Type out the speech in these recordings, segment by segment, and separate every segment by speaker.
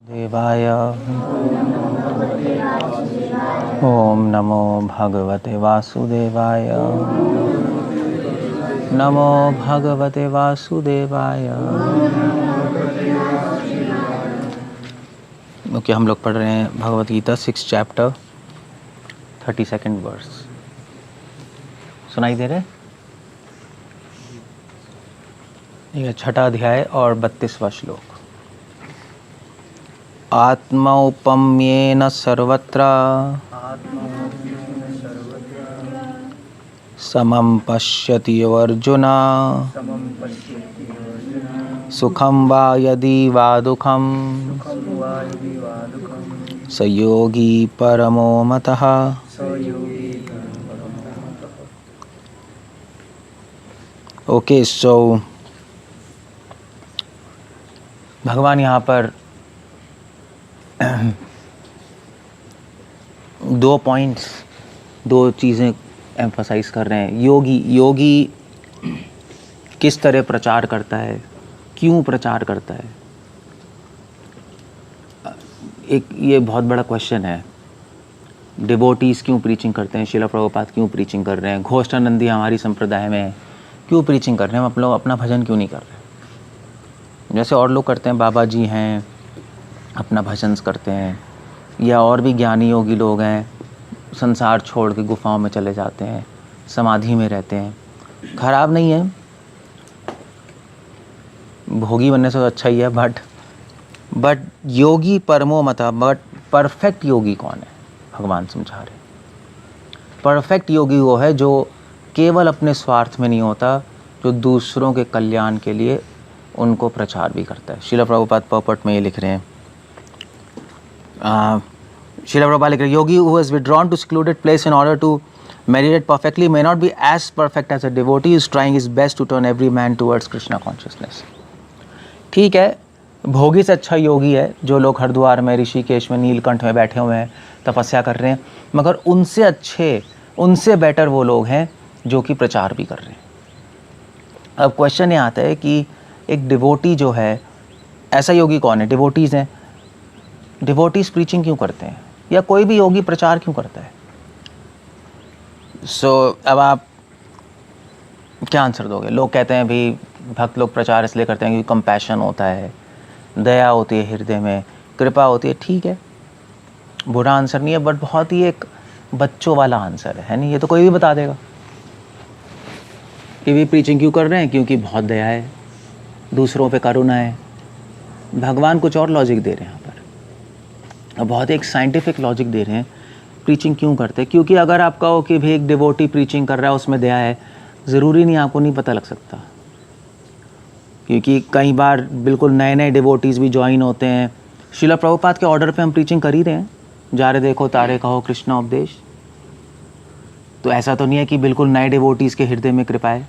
Speaker 1: देवाय ओम नमो भगवते वासुदेवाय नमो भगवते वासुदेवाय। ओके, हम लोग पढ़ रहे हैं भगवद गीता 6 चैप्टर 32 वर्स। सुनाई दे रहे? ये 6ठा अध्याय और 32वां श्लोक। आत्मौपम्येन सर्वत्र समं पश्यति अर्जुन सुखं वा यदि वा दुःखं स योगी परमो मतः। ओके, सो भगवान यहाँ पर दो चीज़ें एम्फसाइज कर रहे हैं। योगी किस तरह प्रचार करता है, क्यों प्रचार करता है। एक ये बहुत बड़ा क्वेश्चन है। डिवोटीज क्यों प्रीचिंग करते हैं, श्रील प्रभुपाद क्यों प्रीचिंग कर रहे हैं, घोष्ठानंदी हमारी संप्रदाय में क्यों प्रीचिंग कर रहे हैं, हम लोग अपना भजन क्यों नहीं कर रहे। जैसे और लोग करते हैं, बाबा जी हैं अपना भजन करते हैं, या और भी ज्ञानी योगी लोग हैं संसार छोड़ के गुफाओं में चले जाते हैं, समाधि में रहते हैं। खराब नहीं है, भोगी बनने से तो अच्छा ही है, बट योगी परमो मता। बट परफेक्ट योगी कौन है, भगवान समझा रहे। परफेक्ट योगी वो है जो केवल अपने स्वार्थ में नहीं होता, जो दूसरों के कल्याण के लिए उनको प्रचार भी करता है। श्रील प्रभुपाद पॉपट में ये लिख रहे हैं, श्रील प्रभुपाद लिख रहे हैं, yogi who has withdrawn to secluded place in order to meditate perfectly may not be as perfect as a devotee is trying his best to turn every man towards Krishna consciousness। ठीक है, भोगी से अच्छा योगी है जो लोग हरिद्वार में, ऋषिकेश में, नीलकंठ में बैठे हुए हैं, तपस्या कर रहे हैं, मगर उनसे अच्छे, उनसे बेटर वो लोग हैं जो कि प्रचार भी कर रहे हैं। अब क्वेश्चन ये आता है कि एक डिवोटी जो है, ऐसा योगी कौन है। डिवोटीज़ हैं, डिवोटीज प्रीचिंग क्यों करते हैं, या कोई भी योगी प्रचार क्यों करता है। अब आप क्या आंसर दोगे। लोग कहते हैं भी भक्त लोग प्रचार इसलिए करते हैं क्योंकि कंपैशन होता है, दया होती है हृदय में, कृपा होती है। ठीक है, बुरा आंसर नहीं है, बट बहुत ही एक बच्चों वाला आंसर है नहीं। ये तो कोई भी बता देगा कि भी प्रीचिंग क्यों कर रहे हैं, क्योंकि बहुत दया है, दूसरों पे करुणा है। भगवान कुछ और लॉजिक दे रहे हैं यहाँ पर, अब बहुत एक साइंटिफिक लॉजिक दे रहे हैं। प्रीचिंग क्यों करते हैं, क्योंकि अगर आप कहो कि भाई एक डिवोटी प्रीचिंग कर रहा है उसमें दया है, ज़रूरी नहीं, आपको नहीं पता लग सकता। क्योंकि कई बार बिल्कुल नए नए डिवोटीज़ भी ज्वाइन होते हैं। श्रील प्रभुपाद के ऑर्डर पे हम प्रीचिंग कर ही रहे हैं, जा रहे देखो तारे कहो कृष्णा उपदेश। तो ऐसा तो नहीं है कि बिल्कुल नए डिवोटीज़ के हृदय में कृपा है।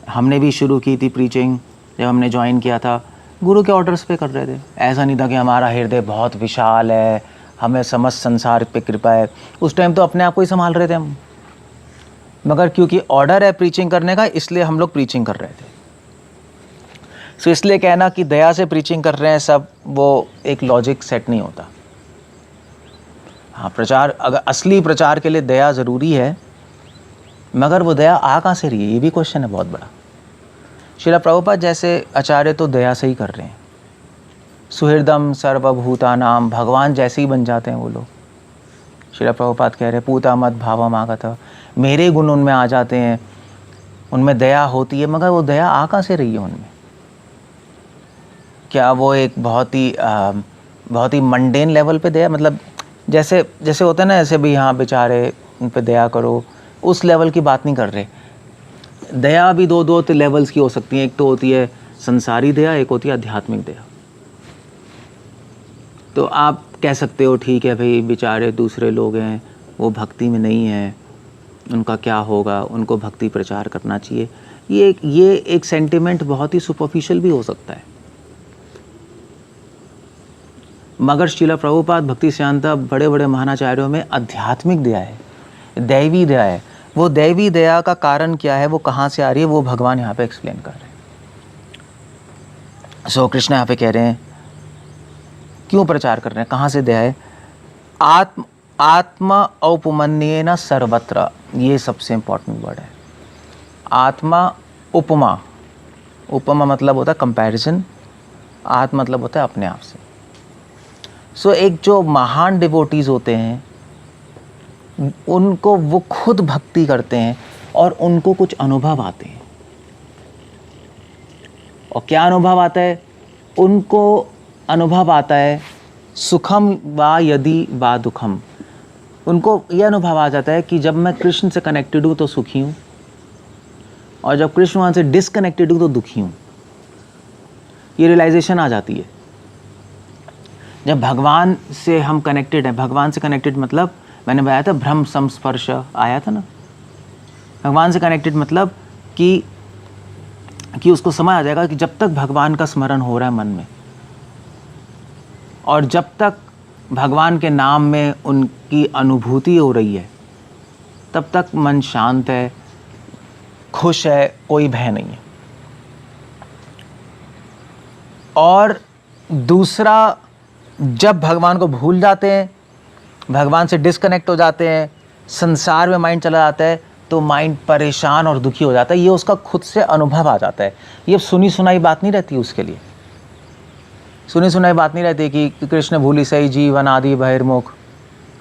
Speaker 1: हमने भी शुरू की थी प्रीचिंग, जब हमने ज्वाइन किया था गुरु के ऑर्डर्स पे कर रहे थे। ऐसा नहीं था कि हमारा हृदय बहुत विशाल है, हमें समस्त संसार पे कृपा है। उस टाइम तो अपने आप को ही संभाल रहे थे हम, मगर क्योंकि ऑर्डर है प्रीचिंग करने का, इसलिए हम लोग प्रीचिंग कर रहे थे। सो इसलिए कहना कि दया से प्रीचिंग कर रहे हैं सब, वो एक लॉजिक सेट नहीं होता। हाँ, प्रचार, अगर असली प्रचार के लिए दया ज़रूरी है, मगर वो दया आ कहाँ से रही है, ये भी क्वेश्चन है बहुत बड़ा। श्रील प्रभुपाद जैसे आचार्य तो दया से ही कर रहे हैं। सुहृदम सर्वभूतानाम, भगवान जैसे ही बन जाते हैं वो लोग। श्रील प्रभुपाद कह रहे हैं पूता मत भावम आगत, मेरे गुण उनमें आ जाते हैं, उनमें दया होती है, मगर वो दया आ कहाँ से रही है उनमें। क्या वो एक बहुत ही मंडेन लेवल पे दया, मतलब जैसे जैसे होता है ना, ऐसे भी हाँ बेचारे उन पे दया करो, उस लेवल की बात नहीं कर रहे। दया भी दो लेवल्स की हो सकती है। एक तो होती है संसारी दया, एक होती है आध्यात्मिक दया। तो आप कह सकते हो ठीक है भाई, बेचारे दूसरे लोग हैं, वो भक्ति में नहीं हैं, उनका क्या होगा, उनको भक्ति प्रचार करना चाहिए। ये एक सेंटिमेंट बहुत ही सुपरफिशियल भी हो सकता है। मगर श्रील प्रभुपाद भक्ति सिद्धांत बड़े बड़े महानाचार्यों में आध्यात्मिक दया है, दैवी दया है। वो दैवी दया का कारण क्या है, वो कहाँ से आ रही है, वो भगवान यहाँ पे एक्सप्लेन कर रहे हैं। सो कृष्ण यहाँ पे कह रहे हैं क्यों प्रचार कर रहे हैं, कहाँ से दिया है? आत्मा औपमन्येन सर्वत्र, ये सबसे इंपॉर्टेंट वर्ड है। आत्मा उपमा, उपमा मतलब होता है कंपैरिजन, आत्मा मतलब होता है अपने आप से। सो एक जो महान डिवोटीज होते हैं उनको, वो खुद भक्ति करते हैं और उनको कुछ अनुभव आते हैं। और क्या अनुभव आता है? उनको अनुभव आता है सुखम वा यदि वा दुखम। उनको यह अनुभव आ जाता है कि जब मैं कृष्ण से कनेक्टेड हूँ तो सुखी हूँ, और जब कृष्ण वहाँ से डिसकनेक्टेड हूँ तो दुखी हूँ। ये रियलाइजेशन आ जाती है। जब भगवान से हम कनेक्टेड हैं, भगवान से कनेक्टेड मतलब मैंने बताया था ब्रह्म संस्पर्श आया था ना। भगवान से कनेक्टेड मतलब कि उसको समझ आ जाएगा कि जब तक भगवान का स्मरण हो रहा है मन में, और जब तक भगवान के नाम में उनकी अनुभूति हो रही है, तब तक मन शांत है, खुश है, कोई भय नहीं है। और दूसरा, जब भगवान को भूल जाते हैं, भगवान से डिस्कनेक्ट हो जाते हैं, संसार में माइंड चला जाता है, तो माइंड परेशान और दुखी हो जाता है। ये उसका खुद से अनुभव आ जाता है। ये सुनी सुनाई बात नहीं रहती उसके लिए। सुनी सुनाई बात नहीं रहती कि कृष्ण भूली सही जीवन आदि बहिर्मुख,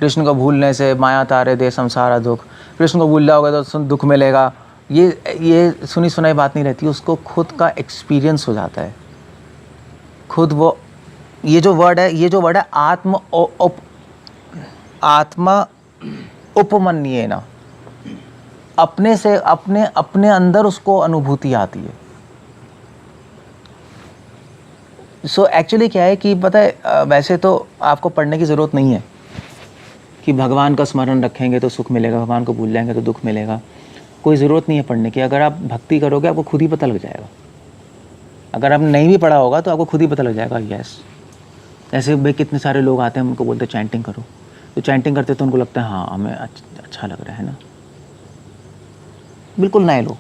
Speaker 1: कृष्ण को भूलने से माया तारे दे संसार दुख, कृष्ण को भूल जाओगे तो दुख मिलेगा। ये सुनी सुनाई बात नहीं रहती। उसको खुद का एक्सपीरियंस हो जाता है। खुद वो ये जो वर्ड है आत्मा उपमन्येन, अपने से अपने अंदर उसको अनुभूति आती है। सो एक्चुअली क्या है कि पता है, वैसे तो आपको पढ़ने की ज़रूरत नहीं है कि भगवान का स्मरण रखेंगे तो सुख मिलेगा, भगवान को भूल जाएंगे तो दुख मिलेगा। कोई ज़रूरत नहीं है पढ़ने की। अगर आप भक्ति करोगे आपको खुद ही पता लग जाएगा। अगर आपने नहीं भी पढ़ा होगा तो आपको खुद ही पता लग जाएगा। यस, ऐसे भाई कितने सारे लोग आते हैं, उनको बोलते हैं चैंटिंग करो, तो चैंटिंग करते तो उनको लगता है हाँ हमें अच्छा लग रहा है ना। बिल्कुल नए लोग,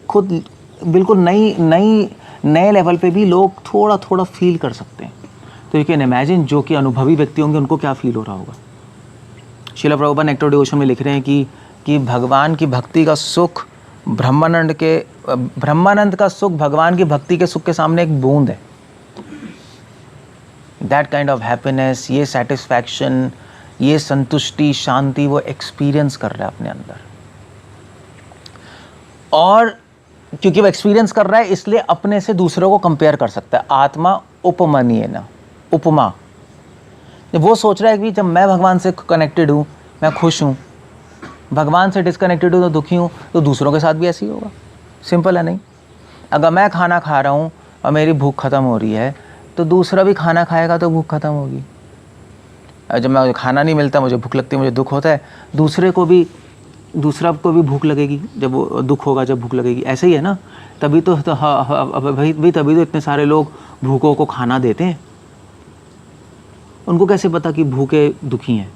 Speaker 1: खुद बिल्कुल नए लेवल पे भी लोग थोड़ा थोड़ा फील कर सकते हैं। तो यू कैन इमेजिन जो कि अनुभवी व्यक्ति होंगे उनको क्या फील हो रहा होगा। श्रील प्रभुपाद नेक्टर डिवोशन में लिख रहे हैं कि भगवान की भक्ति का सुख, ब्रह्मानंद का सुख भगवान की भक्ति के सुख के सामने एक बूंद है। दैट काइंड ऑफ हैप्पीनेस, ये सेटिस्फैक्शन, ये संतुष्टि, शांति वो एक्सपीरियंस कर रहा है अपने अंदर। और क्योंकि वो एक्सपीरियंस कर रहा है इसलिए अपने से दूसरों को कंपेयर कर सकता है। आत्मा उपमन्येन, उपमा। वो सोच रहा है कि जब मैं भगवान से कनेक्टेड हूँ मैं खुश हूँ, भगवान से डिस्कनेक्टेड हूँ तो दुखी हूँ, तो दूसरों के साथ भी ऐसे ही होगा। सिंपल है नहीं? अगर मैं खाना खा रहा हूँ और मेरी भूख ख़त्म हो रही है तो दूसरा भी खाना खाएगा तो भूख ख़त्म होगी। जब मैं खाना नहीं मिलता, मुझे भूख लगती है, मुझे दुख होता है, दूसरा को भी भूख लगेगी जब वो दुख होगा, जब भूख लगेगी। ऐसे ही है ना? तभी तो भाई तभी तो इतने सारे लोग भूखों को खाना देते हैं। उनको कैसे पता कि भूखे दुखी हैं?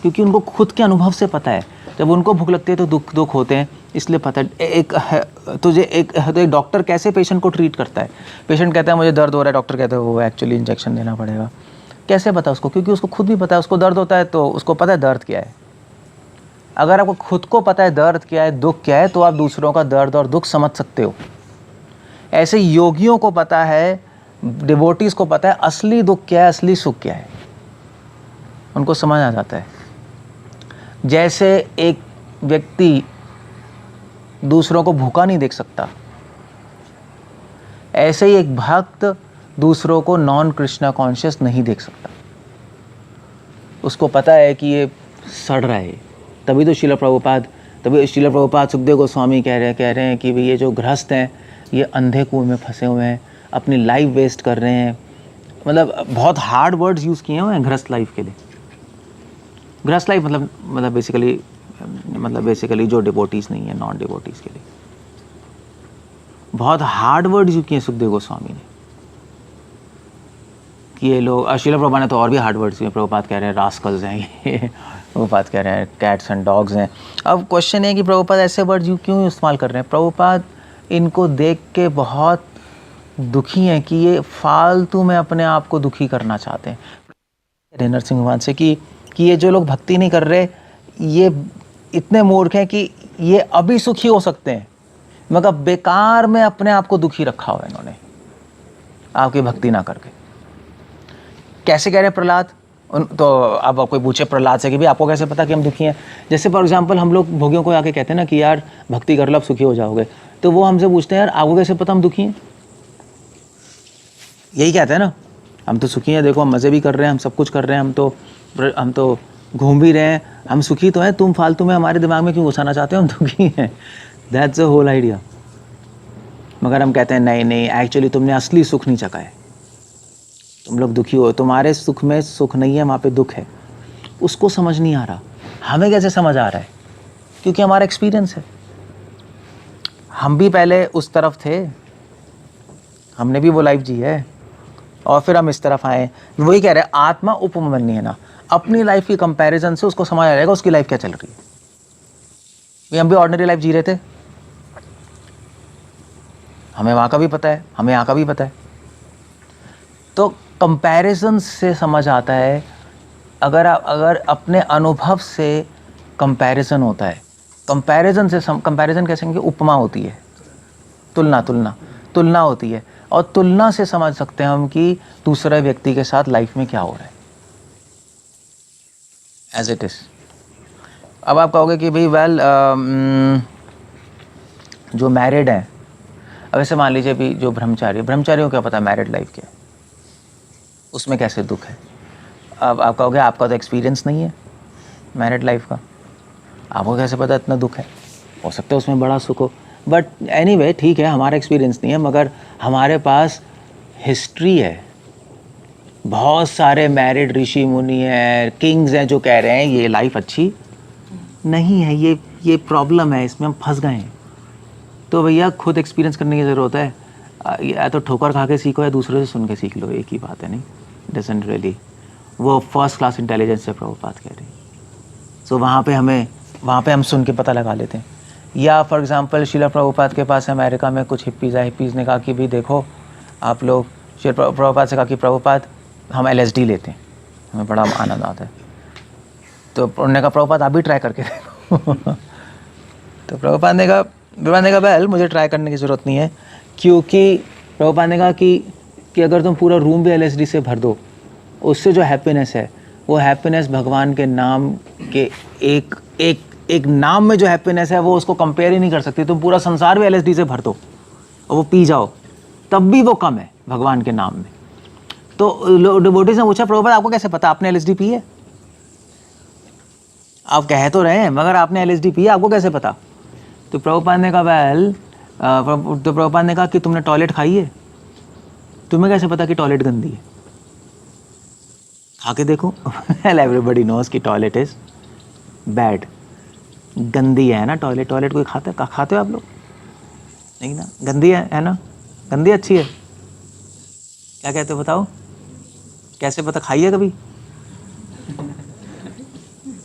Speaker 1: क्योंकि उनको खुद के अनुभव से पता है। जब उनको भूख लगती है तो दुख होते हैं, इसलिए पता है। एक डॉक्टर कैसे पेशेंट को ट्रीट करता है? पेशेंट कहता है मुझे दर्द हो रहा है, डॉक्टर कहता है वो एक्चुअली इंजेक्शन देना पड़ेगा। कैसे पता उसको? क्योंकि उसको खुद भी पता है उसको दर्द होता है, तो उसको पता है दर्द क्या है। अगर आपको खुद को पता है दर्द क्या है, दुख क्या है, तो आप दूसरों का दर्द और दुख समझ सकते हो। ऐसे योगियों को पता है, डिवोटीज को पता है असली दुख क्या है, असली सुख क्या है, उनको समझ आ जाता है। जैसे एक व्यक्ति दूसरों को भूखा नहीं देख सकता, ऐसे ही एक भक्त दूसरों को नॉन कृष्णा कॉन्शियस नहीं देख सकता। उसको पता है कि ये सड़ रहा है। तभी श्रील प्रभुपाद सुखदेव गोस्वामी कह रहे हैं कि भाई ये जो गृहस्थ हैं ये अंधे कुएं में फंसे हुए हैं, अपनी लाइफ वेस्ट कर रहे हैं। मतलब बहुत हार्ड वर्ड्स यूज़ किए हुए हैं गृहस्थ लाइफ के लिए। गृहस्थ लाइफ मतलब बेसिकली जो डिवोटीज नहीं है, नॉन डिवोटीज के लिए बहुत हार्ड वर्ड्स यूज़ किए सुखदेव गोस्वामी ने कि ये लोग। श्रील प्रभुपाद ने तो और भी हार्ड वर्ड्स किए। प्रभुपाद कह रहे हैं रास्कल्स हैं ये, प्रभुपाद कह रहे हैं कैट्स एंड डॉग्स हैं। अब क्वेश्चन है कि प्रभुपाद ऐसे वर्ड क्यों इस्तेमाल कर रहे हैं? प्रभुपाद इनको देख के बहुत दुखी हैं कि ये फालतू में अपने आप को दुखी करना चाहते हैं नरसिंह भगवान से कि ये जो लोग भक्ति नहीं कर रहे ये इतने मूर्ख हैं कि ये अभी सुखी हो सकते हैं, मगर बेकार में अपने आप को दुखी रखा हुआ इन्होंने आपकी भक्ति ना करके। कैसे कह रहे हैं प्रहलाद? तो अब कोई पूछे प्रहलाद से कि भाई आपको कैसे पता कि हम दुखी हैं? जैसे फॉर एग्जांपल हम लोग भोगियों को आके कहते हैं ना कि यार भक्ति कर लो आप सुखी हो जाओगे, तो वो हमसे पूछते हैं यार आपको कैसे पता हम दुखी हैं? यही कहते हैं ना, हम तो सुखी हैं, देखो हम मज़े भी कर रहे हैं, हम सब कुछ कर रहे हैं, हम तो घूम भी रहे हैं, हम सुखी तो हैं, तुम फालतू में हमारे दिमाग में क्यों घुसाना चाहते हो हम दुखी हैं? That's the whole idea. मगर हम कहते हैं नहीं नहीं, एक्चुअली तुमने असली सुख नहीं चखा है, तुम लोग दुखी हो, तुम्हारे सुख में सुख नहीं है, वहाँ पे दुख है। उसको समझ नहीं आ रहा। हमें कैसे समझ आ रहा है? क्योंकि हमारा एक्सपीरियंस है, हम भी पहले उस तरफ थे, हमने भी वो लाइफ जी है और फिर हम इस तरफ आए। वही कह रहे हैं आत्मा उपमन्य है ना, अपनी लाइफ की कंपैरिजन से उसको समझ आ जाएगा उसकी लाइफ क्या चल रही है। हम भी ऑर्डिनरी लाइफ जी रहे थे, हमें वहाँ का भी पता है, हमें यहाँ का भी पता है। तो कंपैरिजन से समझ आता है। अगर अपने अनुभव से कंपैरिजन होता है, कंपैरिजन कैसे कहेंगे? उपमा होती है, तुलना होती है, और तुलना से समझ सकते हैं हम कि दूसरे व्यक्ति के साथ लाइफ में क्या हो रहा है एज इट इज। अब आप कहोगे कि भाई वेल जो मैरिड हैं, अब ऐसे मान लीजिए भी जो ब्रह्मचारियों को क्या पता मैरिड लाइफ क्या है, उसमें कैसे दुख है। अब आप कहोगे आपका तो एक्सपीरियंस नहीं है मैरिड लाइफ का, आपको कैसे पता इतना दुख है? हो सकता है उसमें बड़ा सुख हो, बट एनीवे ठीक है, हमारा एक्सपीरियंस नहीं है, मगर हमारे पास हिस्ट्री है। बहुत सारे मैरिड ऋषि मुनि हैं, किंग्स हैं जो कह रहे हैं ये लाइफ अच्छी नहीं है, ये प्रॉब्लम है, इसमें हम फंस गए हैं। तो भैया खुद एक्सपीरियंस करने की ज़रूरत है। या तो ठोकर खा के सीखो या दूसरे से सुन के सीख लो, एक ही बात है। नहीं, डजंट रियली, वो फर्स्ट क्लास इंटेलिजेंस से प्रभुपाद कह रही। सो वहाँ पे हम सुन के पता लगा लेते हैं। या फॉर एग्जांपल शिला प्रभुपाद के पास अमेरिका में कुछ हिप्पीज़ ने कहा कि भाई देखो आप लोग, शिला प्रभुपाद से कहा कि प्रभुपाद हम LSD लेते हैं, हमें बड़ा आनंद आता है। तो उन्होंने कहा प्रभुपाद आप भी ट्राई करके देखो। तो प्रभुपाद ने कहा वेल मुझे ट्राई करने की ज़रूरत नहीं है, क्योंकि प्रभुपाद ने कहा कि अगर तुम पूरा रूम भी LSD से भर दो, उससे जो हैप्पीनेस है वो हैप्पीनेस भगवान के नाम के एक नाम में जो हैप्पीनेस है वो उसको कंपेयर ही नहीं कर सकती। तुम पूरा संसार भी LSD से भर दो और वो पी जाओ, तब भी वो कम है भगवान के नाम में। तो डिवोटीज ने पूछा प्रभुपाद आपको कैसे पता, आपने LSD पी है? आप कह तो रहे हैं मगर आपने LSD पी है, आपको कैसे पता? तो प्रभुपाद ने कहा प्रभुपाद ने कहा कि तुमने टॉयलेट खाई है, तुम्हें कैसे पता कि टॉयलेट गंदी है? खा के देखो। एवरीबॉडी नोज कि टॉयलेट इज बैड, गंदी है ना टॉयलेट। टॉयलेट कोई खाते हो आप लोग? नहीं ना, गंदी है ना, गंदी अच्छी है, क्या कहते हो बताओ? कैसे पता? खाई है कभी?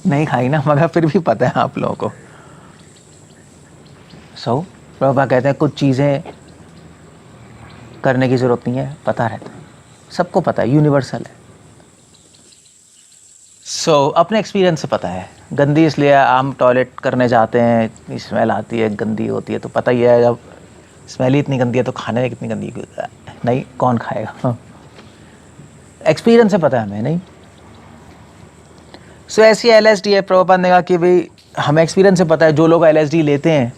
Speaker 1: नहीं खाई ना, मगर फिर भी पता है आप लोगों को। प्रभुपाद कहते हैं कुछ चीज़ें करने की ज़रूरत नहीं है, पता रहता है, सबको पता है, यूनिवर्सल है। अपने एक्सपीरियंस से पता है गंदी, इसलिए हम टॉयलेट करने जाते हैं, स्मेल आती है, गंदी होती है, तो पता ही है जब स्मेल ही इतनी गंदी है तो खाने में कितनी गंदी नहीं, कौन खाएगा? एक्सपीरियंस से पता है हमें, नहीं? ऐसी LSD है। प्रभुपाद ने कहा कि भाई हमें एक्सपीरियंस से पता है, जो लोग LSD लेते हैं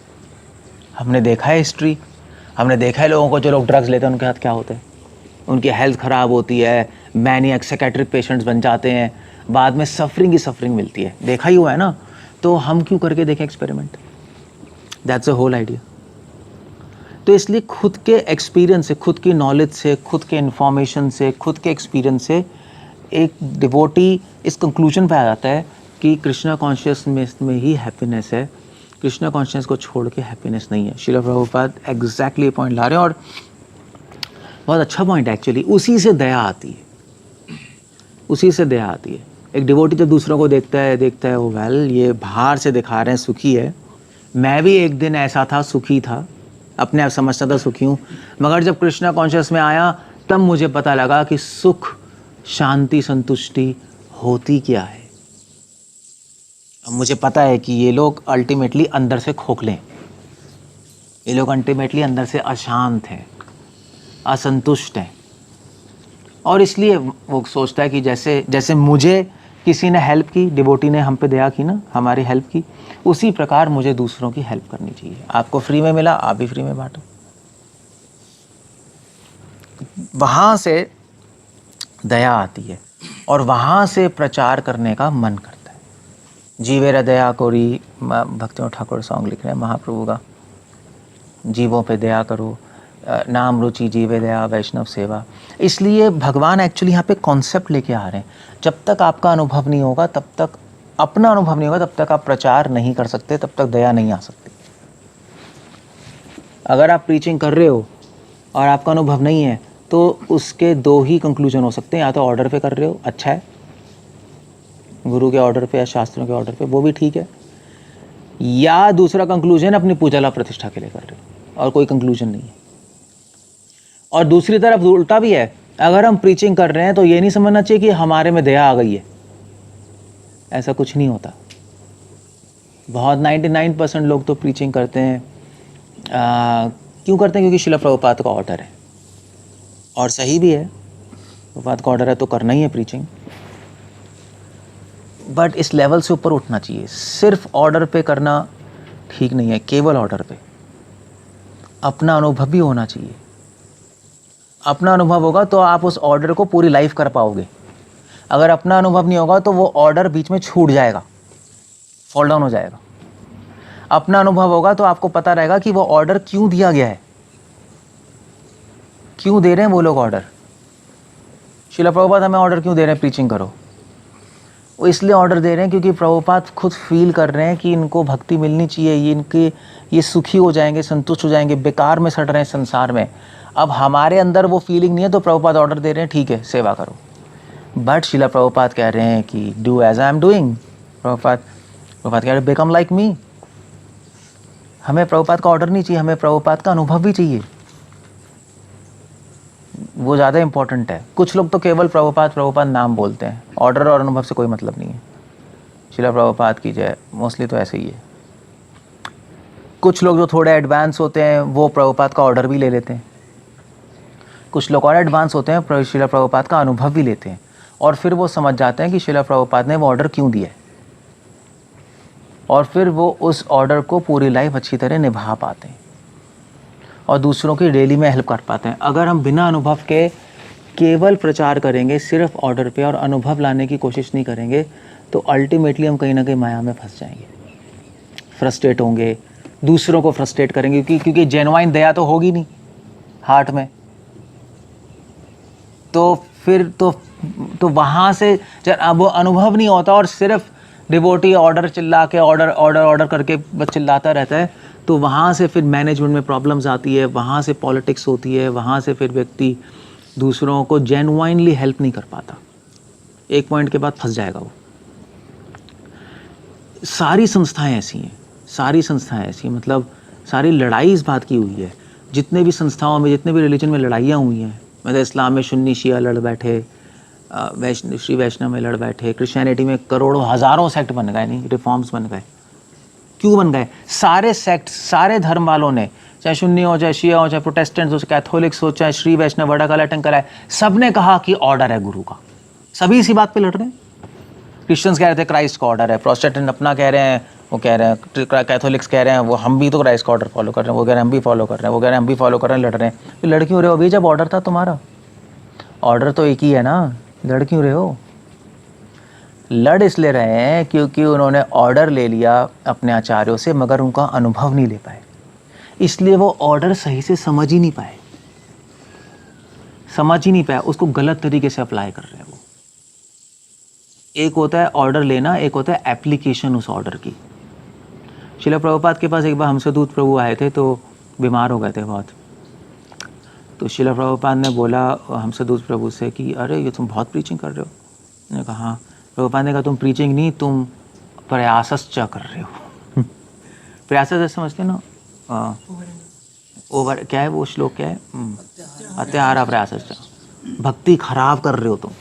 Speaker 1: हमने देखा है हिस्ट्री, हमने देखा है लोगों को, जो लोग ड्रग्स लेते हैं उनके साथ क्या होता है, उनकी हेल्थ ख़राब होती है, मैनियक साइकेट्रिक पेशेंट्स बन जाते हैं, बाद में सफरिंग ही सफरिंग मिलती है, देखा ही हुआ है ना। तो हम क्यों करके देखें experiment? That's a whole idea. तो इसलिए खुद के एक्सपीरियंस से, खुद की नॉलेज से, खुद के इन्फॉर्मेशन से, खुद के एक्सपीरियंस से एक डिवोटी इस कंक्लूजन पे आ जाता है कि कृष्णा कॉन्शियसनेस में ही हैप्पीनेस है, कृष्णा कॉन्शियस को छोड़ के हैप्पीनेस नहीं है। श्रील प्रभुपाद एग्जैक्टली पॉइंट ला रहे हैं, और बहुत अच्छा पॉइंट है एक्चुअली। उसी से दया आती है, उसी से दया आती है। एक डिवोटी जब दूसरों को देखता है वो वेल ये बाहर से दिखा रहे हैं सुखी है, मैं भी एक दिन ऐसा था, सुखी था, अपने आप समझता था सुखी हूँ, मगर जब कृष्णा कॉन्शियस में आया तब मुझे पता लगा कि सुख, शांति, संतुष्टि होती क्या है। अब मुझे पता है कि ये लोग अल्टीमेटली अंदर से खोखले हैं, ये लोग अल्टीमेटली अंदर से अशांत हैं, असंतुष्ट हैं, और इसलिए वो सोचता है कि जैसे जैसे मुझे किसी ने हेल्प की, डिवोटी ने हम पे दया की ना, हमारी हेल्प की, उसी प्रकार मुझे दूसरों की हेल्प करनी चाहिए। आपको फ्री में मिला, आप भी फ्री में बांटो। वहाँ से दया आती है और वहाँ से प्रचार करने का मन करता है। जीवेरा दया कोरी, भक्तियों ठाकुर सॉन्ग लिख रहे हैं महाप्रभु का, जीवों पे दया करो, नाम रुचि जीवे दया वैष्णव सेवा। इसलिए भगवान एक्चुअली यहाँ पे कॉन्सेप्ट लेके आ रहे हैं। जब तक आपका अनुभव नहीं होगा, तब तक अपना अनुभव नहीं होगा, तब तक आप प्रचार नहीं कर सकते, तब तक दया नहीं आ सकती। अगर आप प्रीचिंग कर रहे हो और आपका अनुभव नहीं है तो उसके दो ही कंक्लूजन हो सकते हैं, या तो ऑर्डर पे कर रहे हो, अच्छा है, गुरु के ऑर्डर पे या शास्त्रों के ऑर्डर पे, वो भी ठीक है, या दूसरा कंक्लूजन अपनी पूजा लाभ प्रतिष्ठा के लिए कर रहे हो और कोई कंक्लूजन नहीं है। और दूसरी तरफ उल्टा भी है, अगर हम प्रीचिंग कर रहे हैं तो ये नहीं समझना चाहिए कि हमारे में दया आ गई है, ऐसा कुछ नहीं होता। बहुत 99% लोग तो प्रीचिंग करते हैं, क्यों करते हैं? क्योंकि श्रील प्रभुपाद का ऑर्डर है, और सही भी है, प्रभुपाद का ऑर्डर है तो करना ही है प्रीचिंग। बट इस लेवल से ऊपर उठना चाहिए। सिर्फ ऑर्डर पे करना ठीक नहीं है, केवल ऑर्डर पे अपना अनुभव भी होना चाहिए। अपना अनुभव होगा तो आप उस ऑर्डर को पूरी लाइफ कर पाओगे। अगर अपना अनुभव नहीं होगा तो वो ऑर्डर बीच में छूट जाएगा, फॉल डाउन हो जाएगा। अपना अनुभव होगा तो आपको पता रहेगा कि वो ऑर्डर क्यों दिया गया है, क्यों दे रहे हैं वो लोग ऑर्डर। श्रील प्रभुपाद हमें ऑर्डर क्यों दे रहे हैं प्रीचिंग करो? वो इसलिए ऑर्डर दे रहे हैं क्योंकि प्रभुपाद खुद फील कर रहे हैं कि इनको भक्ति मिलनी चाहिए, ये सुखी हो जाएंगे, संतुष्ट हो जाएंगे, बेकार में सड़ रहे हैं संसार में। अब हमारे अंदर वो फीलिंग नहीं है तो प्रभुपाद ऑर्डर दे रहे हैं, ठीक है सेवा करो। बट श्रील प्रभुपाद कह रहे हैं कि do as I am doing. Prabhupada कह रहे हैं बिकम लाइक मी। हमें प्रभुपाद का ऑर्डर नहीं चाहिए, हमें प्रभुपाद का अनुभव भी चाहिए, वो ज़्यादा इंपॉर्टेंट है। कुछ लोग तो केवल प्रभुपाद नाम बोलते हैं, ऑर्डर और अनुभव से कोई मतलब नहीं है। श्रील प्रभुपाद की जय, मोस्टली तो ऐसे ही है। कुछ लोग जो थोड़े एडवांस होते हैं वो प्रभुपाद का ऑर्डर भी ले लेते हैं, कुछ लोग और एडवांस होते हैं श्रील प्रभुपाद का अनुभव भी लेते हैं, और फिर वो समझ जाते हैं कि श्रील प्रभुपाद ने वो ऑर्डर क्यों दिया है, और फिर वो उस ऑर्डर को पूरी लाइफ अच्छी तरह निभा पाते हैं और दूसरों की डेली में हेल्प कर पाते हैं। अगर हम बिना अनुभव के केवल प्रचार करेंगे, सिर्फ ऑर्डर पे, और अनुभव लाने की कोशिश नहीं करेंगे, तो अल्टीमेटली हम कहीं ना कहीं माया में फंस जाएंगे, फ्रस्ट्रेट होंगे, दूसरों को फ्रस्ट्रेट करेंगे, क्योंकि जेन्युइन दया तो होगी नहीं हार्ट में। तो फिर तो वहाँ से जब वो अनुभव नहीं होता और सिर्फ डिवोटी ऑर्डर चिल्ला के ऑर्डर करके बस चिल्लाता रहता है, तो वहाँ से फिर मैनेजमेंट में प्रॉब्लम्स आती है, वहाँ से पॉलिटिक्स होती है, वहाँ से फिर व्यक्ति दूसरों को जेन्युइनली हेल्प नहीं कर पाता, एक पॉइंट के बाद फंस जाएगा वो। सारी संस्थाएं ऐसी हैं, सारी संस्थाएं ऐसी, मतलब सारी लड़ाई इस बात की हुई है। जितने भी संस्थाओं में, जितने भी रिलीजन में लड़ाइयाँ हुई हैं, मतलब इस्लाम में सुन्नी शिया लड़ बैठे, श्री वैष्णव में लड़ बैठे, क्रिश्चियनिटी में करोड़ों हज़ारों सेक्ट बन गए, नहीं रिफॉर्म्स बन गए। क्यों बन गए? सारे सेक्ट, सारे धर्म वालों ने, चाहे सुन्नी हो, चाहे शिया हो, चाहे प्रोटेस्टेंट्स हो, चाहे कैथोलिक्स हो, चाहे श्री वैष्णव वड़ा कला टंकल है, सब ने कहा कि ऑर्डर है गुरु का। सभी इसी बात पे लड़ रहे हैं। क्रिश्चियंस कह रहे थे क्राइस्ट का ऑर्डर है, प्रोटेस्टेंट अपना कह रहे हैं, वो कह रहे हैं, कैथोलिक्स कह रहे हैं वो हम भी तो क्राइस्ट का ऑर्डर फॉलो कर रहे हैं, वो कह रहे हैं हम भी फॉलो कर रहे हैं, वो कह रहे हैं हम भी फॉलो कर रहे हैं, लड़ रहे हैं। तो लड़ क्यों रहे हो अभी, जब ऑर्डर था तुम्हारा? ऑर्डर तो एक ही है ना, लड़ क्यों रहे हो? लड़ इसलिए रहे हैं क्योंकि उन्होंने ऑर्डर ले लिया अपने आचार्यों से, मगर उनका अनुभव नहीं ले पाए, इसलिए वो ऑर्डर सही से समझ ही नहीं पाए, उसको गलत तरीके से अप्लाई कर रहे हैं वो। एक होता है ऑर्डर लेना, एक होता है एप्लीकेशन उस ऑर्डर की। श्रील प्रभुपाद के पास एक बार हमसदूत प्रभु आए थे, तो बीमार हो गए थे बहुत। तो श्रील प्रभुपाद ने बोला हमसदूत प्रभु से कि अरे ये तुम बहुत प्रीचिंग कर रहे हो। मैंने कहा हाँ। प्रभुपाद ने कहा तुम प्रीचिंग नहीं, तुम प्रयासश्च कर रहे हो। प्रयास समझते ना, ओवर क्या है वो श्लोक क्या है? अत्याहार प्रयास, भक्ति खराब कर रहे हो तुम।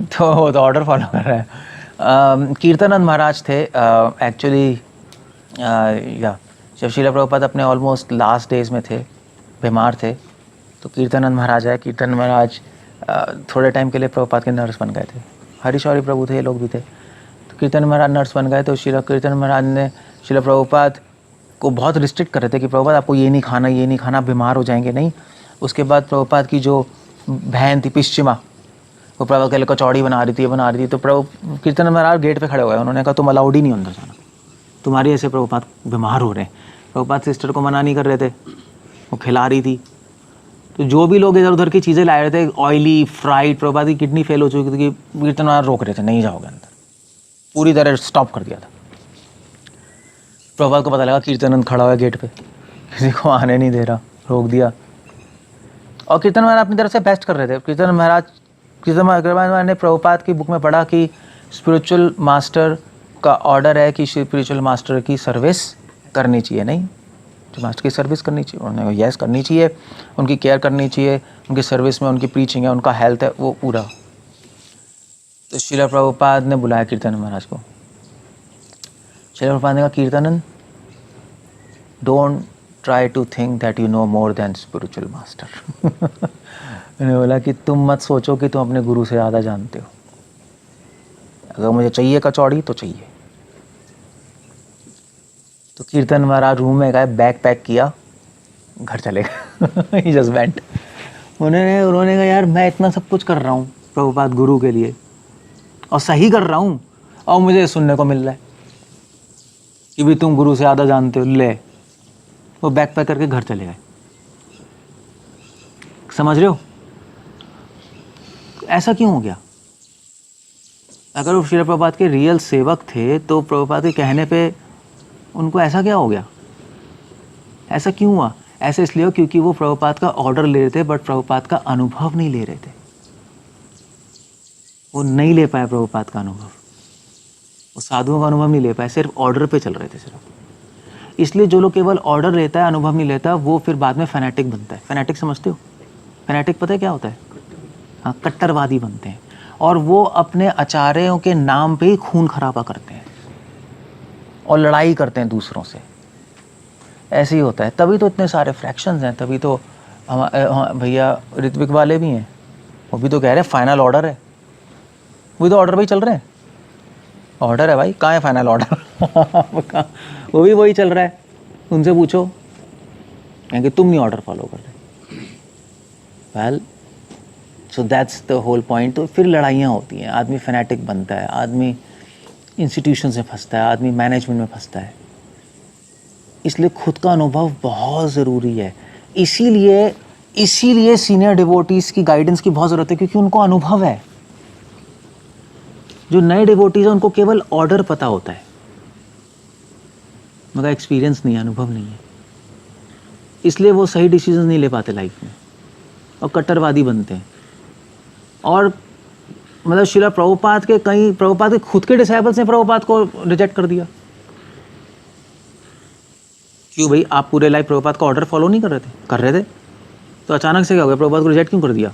Speaker 1: तो वो तो ऑर्डर फॉलो कर रहा है। कीर्तनानंद महाराज थे एक्चुअली, या जब श्रील प्रभुपाद अपने ऑलमोस्ट लास्ट डेज में थे, बीमार थे, तो कीर्तनानंद महाराज आए। कीर्तनानंद महाराज थोड़े टाइम के लिए प्रभुपाद के नर्स बन गए थे। हरीशौरी प्रभु थे, ये लोग भी थे। तो कीर्तनानंद महाराज नर्स बन गए। तो श्रील कीर्तनानंद महाराज ने श्रील प्रभुपाद को बहुत रिस्ट्रिक्ट कर रहे थे कि प्रभुपाद आपको ये नहीं खाना, ये नहीं खाना, बीमार हो जाएंगे नहीं। उसके बाद प्रभुपाद की जो बहन थी पिश्चिमा, वो प्रभुपाद के लिए कचौड़ी बना रही थी। तो प्रभु कीर्तनानंद महाराज गेट पे खड़े हो गए। उन्होंने कहा तुम अलाउड ही नहीं अंदर जाना, तुम्हारी ऐसे प्रभुपाद बीमार हो रहे हैं। प्रभुपाद सिस्टर को मना नहीं कर रहे थे, वो खिला रही थी। तो जो भी लोग इधर उधर की चीज़ें ला रहे थे, ऑयली फ्राइड, प्रभुपाद की किडनी फेल हो चुकी थी कि कीर्तन महाराज रोक रहे थे, नहीं जाओगे अंदर, पूरी तरह स्टॉप कर दिया था। प्रभुपाद को पता लगा कीर्तनानंद खड़ा हुआ गेट पे, किसी को आने नहीं दे रहा, रोक दिया। और कीर्तन महाराज अपनी तरफ से बेस्ट कर रहे थे। कीर्तन महाराज ने प्रभुपाद की बुक में पढ़ा कि स्पिरिचुअल मास्टर का ऑर्डर है कि स्पिरिचुअल मास्टर की सर्विस करनी चाहिए, नहीं तो मास्टर की सर्विस करनी चाहिए। उन्होंने यस करनी चाहिए, उनकी केयर करनी चाहिए, उनकी सर्विस में उनकी प्रीचिंग है, उनका हेल्थ है, वो पूरा। तो श्रील प्रभुपाद ने बुलाया कीर्तनानंद महाराज को। श्रील प्रभुपाद ने कहा Kirtanananda, don't try to think that you know more than spiritual master. उन्होंने बोला कि तुम मत सोचो कि तुम अपने गुरु से ज़्यादा जानते हो। अगर मुझे चाहिए कचौड़ी तो चाहिए। तो कीर्तन महाराज रूम में गए, बैग पैक किया, घर चले गए। ही जस्ट वेंट। उन्होंने कहा यार मैं इतना सब कुछ कर रहा हूँ प्रभुपाद गुरु के लिए, और सही कर रहा हूँ, और मुझे सुनने को मिल रहा है कि भी तुम गुरु से ज़्यादा जानते हो। ले, वो बैग पैक करके घर चले गए। समझ रहे हो ऐसा क्यों हो गया? अगर वो श्रील प्रभुपाद के रियल सेवक थे तो प्रभुपाद के कहने पे उनको ऐसा क्या हो गया? ऐसा क्यों हुआ? ऐसा इसलिए हो क्योंकि वो प्रभुपाद का ऑर्डर ले रहे थे, बट प्रभुपाद का अनुभव नहीं ले रहे थे। वो नहीं ले पाए प्रभुपाद का अनुभव, वो साधुओं का अनुभव नहीं ले पाए, सिर्फ ऑर्डर पे चल रहे थे सिर्फ। इसलिए जो लोग केवल ऑर्डर लेता है, अनुभव नहीं लेता, वो फिर बाद में फैनेटिक बनता है। फैनेटिक समझते हो? फैनेटिक पता है क्या होता है? हाँ, कट्टरवादी बनते हैं, और वो अपने आचार्यों के नाम पे ही खून खराबा करते हैं और लड़ाई करते हैं दूसरों से। ऐसे ही होता है, तभी तो इतने सारे फ्रैक्शंस हैं। तभी तो भैया ऋत्विक वाले भी हैं, वो भी तो कह रहे हैं फाइनल ऑर्डर है। वो तो ऑर्डर पे ही चल रहे हैं। ऑर्डर है भाई, कहाँ है फाइनल ऑर्डर? वो भी वही चल रहा है। उनसे पूछो, कहेंगे तुम नहीं ऑर्डर फॉलो कर रहे। Well, so that's the whole point. तो फिर लड़ाइयाँ होती हैं, आदमी फैनेटिक बनता है, आदमी इंस्टीट्यूशन से फंसता है, आदमी मैनेजमेंट में फंसता है। इसलिए खुद का अनुभव बहुत ज़रूरी है। इसीलिए सीनियर डिवोटीज़ की गाइडेंस की बहुत ज़रूरत है, क्योंकि उनको अनुभव है। जो नए डिवोटीज़ हैं उनको केवल ऑर्डर पता होता है, मगर एक्सपीरियंस नहीं है, अनुभव नहीं है। इसलिए वो सही डिसीजन नहीं ले पाते लाइफ में, और कट्टरवादी बनते हैं। और मतलब श्रील प्रभुपाद के खुद के डिसाइबल्स ने प्रभुपाद को रिजेक्ट कर दिया। क्यों भाई? आप पूरे लाइफ प्रभुपाद का ऑर्डर फॉलो नहीं कर रहे थे? कर रहे थे, तो अचानक से क्या हो गया? प्रभुपाद को रिजेक्ट क्यों कर दिया?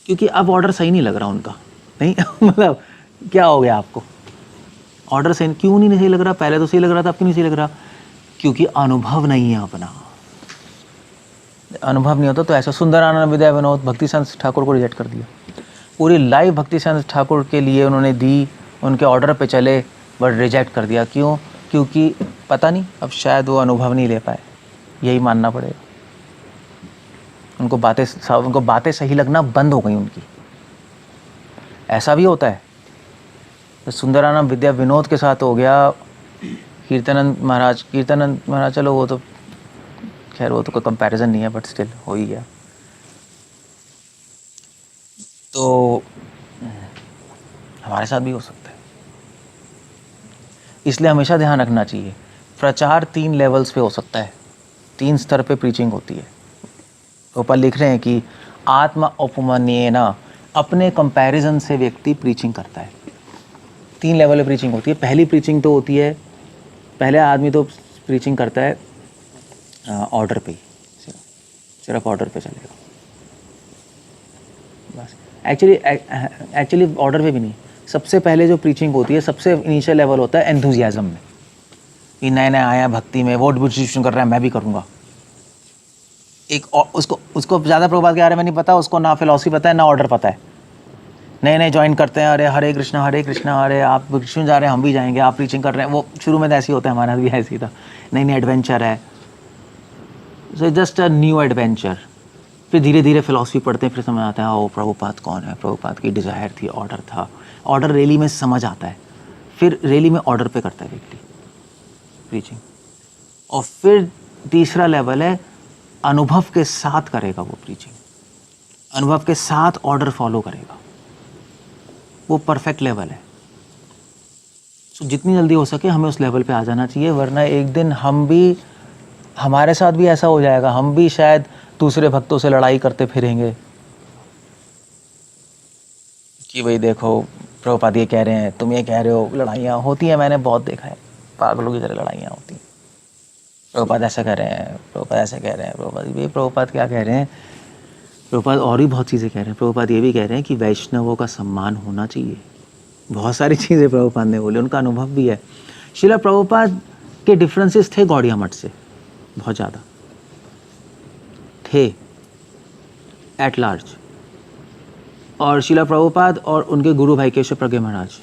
Speaker 1: क्योंकि अब ऑर्डर सही नहीं लग रहा उनका। नहीं मतलब क्या हो गया आपको? ऑर्डर सही क्यों नहीं सही लग रहा? पहले तो सही लग रहा था, अब क्यों नहीं सही लग रहा? क्योंकि अनुभव नहीं है अपना। अनुभव नहीं होता तो ऐसा। सुंदरानंद विद्या विनोद भक्ति संत ठाकुर को रिजेक्ट कर दिया। पूरी लाइफ भक्ति संत ठाकुर के लिए उन्होंने दी, उनके ऑर्डर पे चले, बट रिजेक्ट कर दिया। क्यों? क्योंकि पता नहीं, अब शायद वो अनुभव नहीं ले पाए, यही मानना पड़ेगा। उनको बातें सही लगना बंद हो गई उनकी। ऐसा भी होता है। तो सुंदरानंद विद्या विनोद के साथ हो गया। कीर्तनानंद महाराज चलो वो तो खैर वो तो कोई कंपैरिजन नहीं है, बट स्टिल हो ही गया। तो हमारे साथ भी हो सकता है। इसलिए हमेशा ध्यान रखना चाहिए, प्रचार 3 लेवल्स पे हो सकता है, 3 स्तर पे प्रीचिंग होती है। ऊपर लिख रहे हैं कि आत्मा उपमान्येन, अपने कंपैरिजन से व्यक्ति प्रीचिंग करता है। 3 लेवल पे प्रीचिंग होती है। पहली प्रीचिंग तो होती है, पहले आदमी तो प्रीचिंग करता है ऑर्डर पे ही, सिर्फ सिर्फ ऑर्डर पे चलेगा बस। एक्चुअली ऑर्डर पे भी नहीं, सबसे पहले जो प्रीचिंग होती है सबसे इनिशियल लेवल होता है एंथुजियाज्म में, कि नए नए आया भक्ति में, वो डिस्ट्रीब्यूशन कर रहा है मैं भी करूँगा। एक उसको उसको ज़्यादा प्रभुपाद के बारे में नहीं पता, उसको ना फिलॉसफी पता है ना ऑर्डर पता है। नए नए ज्वाइन करते हैं, अरे हरे कृष्णा अरे आप कृष्ण जा रहे हैं हम भी जाएंगे, आप प्रीचिंग कर रहे हैं, वो शुरू में तो ऐसे ही होता है, हमारा भी ऐसे ही था, नई नई एडवेंचर है, so just a new adventure. फिर धीरे धीरे फिलॉसफी पढ़ते हैं, फिर समझ आता है ओ प्रभुपाद कौन है, प्रभुपाद की डिज़ायर थी, ऑर्डर था, ऑर्डर रैली में समझ आता है, फिर रैली में ऑर्डर पे करता है व्यक्ति प्रीचिंग। और फिर तीसरा लेवल है अनुभव के साथ करेगा वो प्रीचिंग, अनुभव के साथ ऑर्डर फॉलो करेगा, वो परफेक्ट लेवल है। सो जितनी जल्दी हो सके हमें उस लेवल पे आ जाना चाहिए, वरना एक दिन हम भी, हमारे साथ भी ऐसा हो जाएगा, हम भी शायद दूसरे भक्तों से लड़ाई करते फिरेंगे कि भाई देखो प्रभुपाद ये कह रहे हैं, तुम ये कह रहे हो, लड़ाइयाँ होती हैं, मैंने बहुत देखा है, पागलों की तरह लड़ाइयाँ होती हैं। प्रभुपाद ऐसा कह रहे हैं, प्रभुपाद ऐसा कह रहे हैं, प्रभुपाद क्या कह रहे हैं, प्रभुपाद और भी बहुत चीज़ें कह रहे हैं। प्रभुपाद ये भी कह रहे हैं कि वैष्णवों का सम्मान होना चाहिए, बहुत सारी चीज़ें प्रभुपाद ने बोली, उनका अनुभव भी है। शिला प्रभुपाद के डिफरेंसेस थे गौड़िया मठ से, बहुत ज़्यादा थे एट लार्ज। और शिला प्रभुपाद और उनके गुरु भाई केशव प्रज्ञ महाराज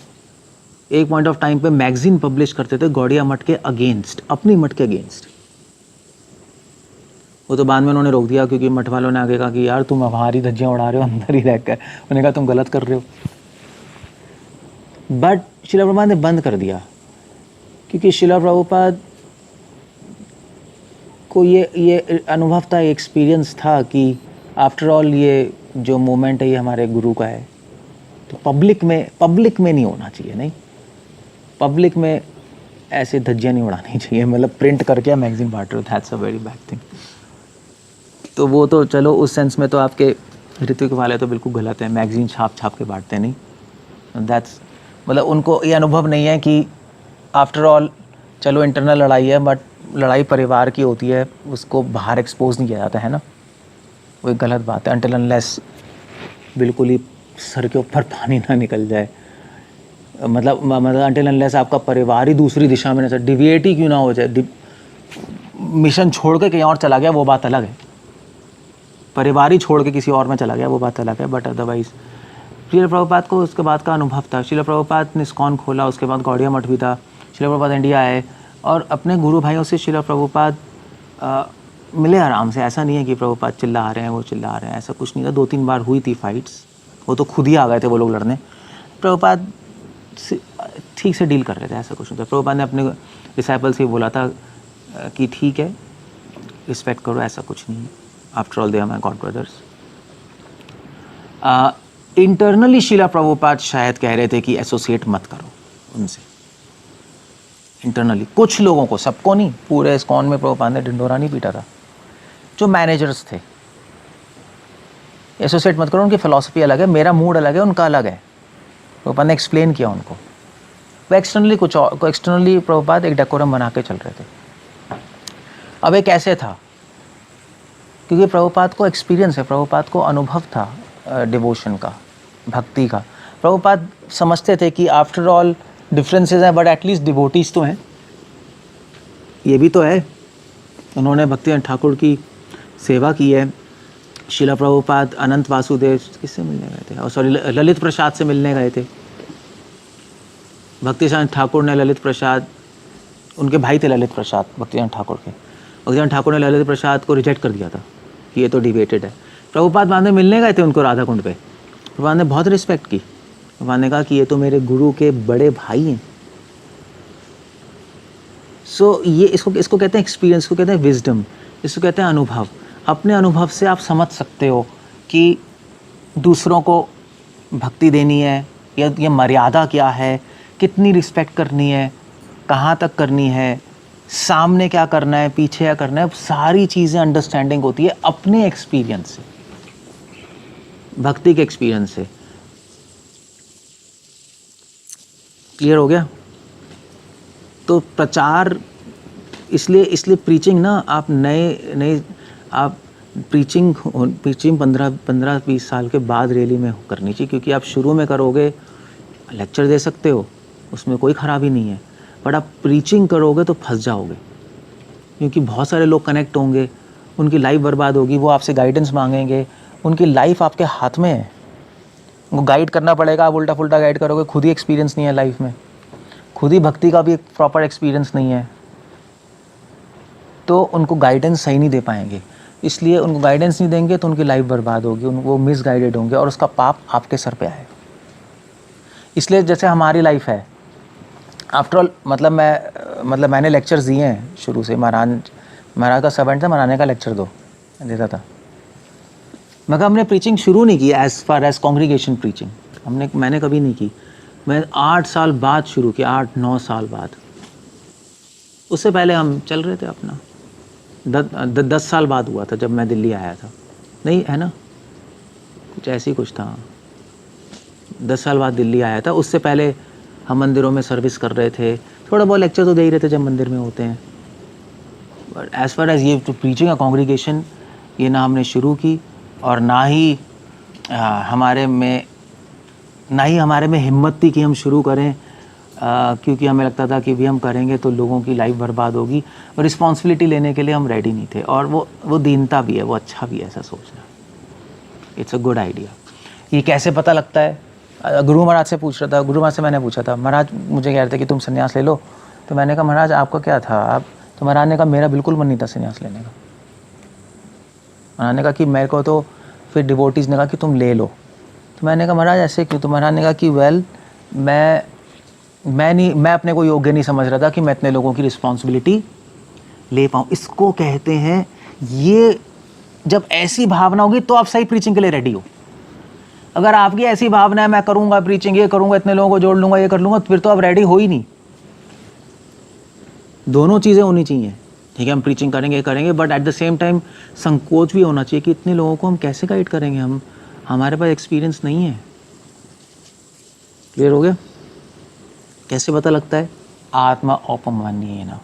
Speaker 1: एक पॉइंट ऑफ टाइम पे मैगजीन पब्लिश करते थे गौड़िया मठ के अगेंस्ट, अपनी मठ के अगेंस्ट। वो तो बाद में उन्होंने रोक दिया, क्योंकि मठ वालों ने आगे कहा कि यार तुम हमारी धज्जियाँ उड़ा रहे हो अंदर ही रहकर, उन्होंने कहा तुम गलत कर रहे हो। बट शिला प्रभुपाद ने बंद कर दिया, क्योंकि शिला प्रभुपाद को ये अनुभव था, एक्सपीरियंस था कि आफ्टर ऑल ये जो मोमेंट है ये हमारे गुरु का है, तो पब्लिक में नहीं होना चाहिए। नहीं, पब्लिक में ऐसे धज्जियाँ नहीं उड़ानी चाहिए, मतलब प्रिंट करके मैगजीन बांट रहे हो, that's a very bad thing. तो वो तो चलो उस सेंस में तो आपके ऋत्विक वाले तो बिल्कुल गलत है, मैगजीन छाप के बांटते नहीं, दैट्स, मतलब उनको ये अनुभव नहीं है कि आफ्टर ऑल चलो इंटरनल लड़ाई है, बट लड़ाई परिवार की होती है, उसको बाहर एक्सपोज नहीं किया जाता है ना, वो एक गलत बात है। अनटिल अनलेस बिल्कुल ही सर के ऊपर पानी ना निकल जाए, मतलब अनटिल अनलेस आपका परिवार ही दूसरी दिशा में ना चले, डिविएट ही क्यों ना हो जाए, मिशन छोड़ के कहीं और चला गया वो बात अलग है, परिवार ही छोड़ के किसी और में चला गया वो बात अलग है, बट अदरवाइज शिला प्रभुपाद को उसके बाद का अनुभव था। शिला प्रभुपाद ने इस्कॉन खोला, उसके बाद गौड़िया मठ भी था, शिला प्रभुपाद इंडिया आए और अपने गुरु भाइयों से शिला प्रभुपाद मिले आराम से। ऐसा नहीं है कि प्रभुपाद चिल्ला रहे हैं, वो चिल्ला रहे हैं, ऐसा कुछ नहीं था। 2-3 बार हुई थी फाइट्स, वो तो खुद ही आ गए थे वो लोग लड़ने, प्रभुपाद ठीक से डील कर रहे थे, ऐसा कुछ नहीं था। प्रभुपाद ने अपने डिसाइपल से बोला था कि ठीक है रिस्पेक्ट करो, ऐसा कुछ नहीं है, after all they are my god brothers. Internally Srila Prabhupada शायद कह रहे थे कि एसोसिएट मत करो उनसे, इंटरनली कुछ लोगों को, सबको नहीं, पूरे इस्कॉन में प्रभुपाद ने ढिंढोरा नहीं पीटा था, जो मैनेजर्स थे एसोसिएट मत करो, उनकी फिलॉसफी अलग है, मेरा मूड अलग है, उनका अलग है। प्रभुपाद ने एक्सप्लेन किया उनको, वो एक्सटर्नली कुछ और, एक्सटर्नली प्रभुपाद एक डेकोरम बना के चल रहे थे। अब एक ऐसे था क्योंकि प्रभुपाद को एक्सपीरियंस है, प्रभुपाद को अनुभव था डिवोशन का, भक्ति का। प्रभुपाद समझते थे कि आफ्टर ऑल डिफरेंसेस हैं, बट एटलीस्ट डिवोटीज तो हैं, ये भी तो है। उन्होंने भक्तिवेदांत ठाकुर की सेवा की है। शिला प्रभुपाद अनंत वासुदेव किससे मिलने गए थे, और सॉरी ललित प्रसाद से मिलने गए थे। भक्तिवेदांत ठाकुर ने ललित प्रसाद, उनके भाई थे ललित प्रसाद भक्तिवेदांत ठाकुर के, भक्तिवेदांत ठाकुर ने ललित प्रसाद को रिजेक्ट कर दिया था कि ये तो डिबेटेड है। प्रभुपाद बाद में मिलने गए थे उनको राधा कुंड पे, प्रभुपाद ने बहुत रिस्पेक्ट की, प्रभुपाद ने कहा कि ये तो मेरे गुरु के बड़े भाई हैं। सो ये इसको कहते हैं एक्सपीरियंस, को कहते हैं विजडम, इसको कहते हैं अनुभव। अपने अनुभव से आप समझ सकते हो कि दूसरों को भक्ति देनी है, या मर्यादा क्या है, कितनी रिस्पेक्ट करनी है, कहाँ तक करनी है, सामने क्या करना है, पीछे क्या करना है, सारी चीज़ें अंडरस्टैंडिंग होती है अपने एक्सपीरियंस से, भक्ति के एक्सपीरियंस से। क्लियर हो गया? तो प्रचार इसलिए प्रीचिंग ना आप नए आप प्रीचिंग 15-20 साल के बाद रैली में करनी चाहिए, क्योंकि आप शुरू में करोगे लेक्चर दे सकते हो, उसमें कोई ख़राबी नहीं है, बट आप प्रीचिंग करोगे तो फंस जाओगे, क्योंकि बहुत सारे लोग कनेक्ट होंगे, उनकी लाइफ बर्बाद होगी, वो आपसे गाइडेंस मांगेंगे, उनकी लाइफ आपके हाथ में है, उनको गाइड करना पड़ेगा, आप उल्टा पुल्टा गाइड करोगे, खुद ही एक्सपीरियंस नहीं है लाइफ में, खुद ही भक्ति का भी एक प्रॉपर एक्सपीरियंस नहीं है, तो उनको गाइडेंस सही नहीं दे पाएंगे। इसलिए उनको गाइडेंस नहीं देंगे तो उनकी लाइफ बर्बाद होगी, वो मिसगाइडेड होंगे और उसका पाप आपके सर पे आएगा। इसलिए जैसे हमारी लाइफ है, आफ्टर ऑल मतलब मैंने लेक्चर्स दिए हैं शुरू से, महाराज का सर्वेंट था, मनाने का लेक्चर देता था। मगर हमने प्रीचिंग शुरू नहीं की as far as congregation preaching मैंने कभी नहीं की। मैं 8 साल बाद शुरू किया, 8-9 साल बाद। उससे पहले हम चल रहे थे अपना। 10 साल बाद हुआ था जब मैं दिल्ली आया था, नहीं है ना, कुछ ऐसी कुछ था। 10 साल बाद दिल्ली आया था। उससे पहले हम मंदिरों में सर्विस कर रहे थे, थोड़ा बहुत लेक्चर तो दे ही रहे थे जब मंदिर में होते हैं, बट एज़ फार एज़ ये प्रीचिंग अ कॉन्ग्रीगेशन, ये ना हमने शुरू की और ना ही हमारे में हिम्मत थी कि हम शुरू करें, क्योंकि हमें लगता था कि भी हम करेंगे तो लोगों की लाइफ बर्बाद होगी, और रिस्पॉन्सिबिलिटी लेने के लिए हम रेडी नहीं थे। और वो दीनता भी है, वो अच्छा भी है ऐसा सोचना। It's a good idea. ये कैसे पता लगता है? गुरु महाराज से पूछ रहा था, गुरु महाराज से मैंने पूछा था, महाराज मुझे कह रहे थे कि तुम संन्यास ले लो, तो मैंने कहा महाराज आपका क्या था? तो महाराज ने कहा मेरा बिल्कुल मन नहीं था संन्यास लेने का। महाराज ने कहा कि मेरे को तो, फिर डिवोटीज़ ने कहा कि तुम ले लो, तो मैंने कहा महाराज ऐसे क्यों? तो महाराज ने कहा कि मैं अपने को योग्य नहीं समझ रहा था कि मैं इतने लोगों की रिस्पॉन्सिबिलिटी ले पाऊँ। इसको कहते हैं, ये जब ऐसी भावना होगी तो आप सही प्रीचिंग के लिए रेडी हो। अगर आपकी ऐसी भावना है मैं करूँगा प्रीचिंग, ये करूँगा, इतने लोगों को जोड़ लूँगा, ये कर लूँगा, फिर तो आप रेडी हो ही नहीं। दोनों चीज़ें होनी चाहिए, ठीक है, हम प्रीचिंग करेंगे, but at the same time संकोच भी होना चाहिए कि इतने लोगों को हम कैसे गाइड करेंगे, हमारे पास एक्सपीरियंस नहीं है। क्लियर हो गया? कैसे पता लगता है? आत्मा औपमन्येन ना,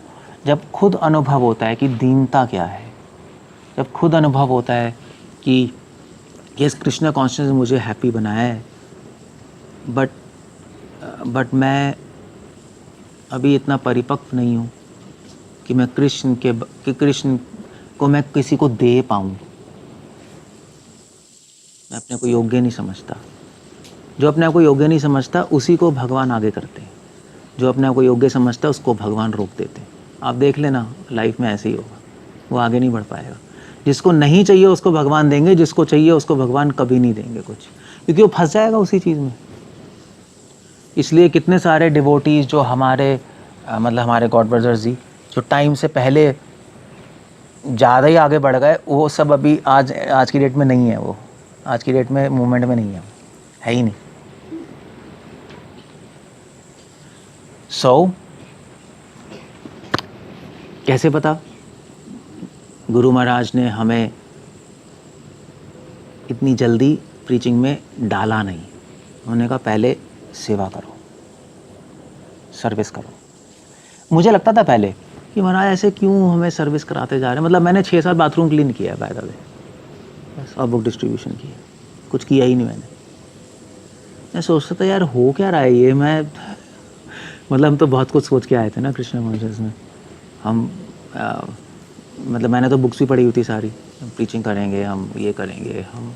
Speaker 1: जब खुद अनुभव होता है कि दीनता क्या है, जब खुद अनुभव होता है कि यस कृष्ण कॉन्शियस मुझे हैप्पी बनाया है, बट मैं अभी इतना परिपक्व नहीं हूँ कि मैं कृष्ण को मैं किसी को दे पाऊँ। मैं अपने को योग्य नहीं समझता। जो अपने आप को योग्य नहीं समझता उसी को भगवान आगे करते हैं, जो अपने आप को योग्य समझता है उसको भगवान रोक देते हैं। आप देख लेना लाइफ में ऐसे ही होगा, वो आगे नहीं बढ़ पाएगा। जिसको नहीं चाहिए उसको भगवान देंगे, जिसको चाहिए उसको भगवान कभी नहीं देंगे कुछ, क्योंकि वो फंस जाएगा उसी चीज़ में। इसलिए कितने सारे डिवोटीज़ जो हमारे गॉड ब्रदर्स जी जो टाइम से पहले ज़्यादा ही आगे बढ़ गए, वो सब अभी आज की डेट में नहीं है। वो आज की डेट में मूवमेंट में नहीं है ही नहीं। सो कैसे पता? गुरु महाराज ने हमें इतनी जल्दी प्रीचिंग में डाला नहीं। उन्होंने कहा पहले सेवा करो, सर्विस करो। मुझे लगता था पहले कि महाराज ऐसे क्यों हमें सर्विस कराते जा रहे हैं। मतलब मैंने 6-7 बाथरूम क्लीन किया है बाय द वे, बस, और बुक डिस्ट्रीब्यूशन की, कुछ किया ही नहीं मैंने। मैं सोचता था यार हो क्या रहा है ये, हम तो बहुत कुछ सोच के आए थे ना कृष्ण कॉन्शियस में। मैंने तो बुक्स भी पढ़ी हुई थी सारी, हम प्रीचिंग करेंगे, हम ये करेंगे, हम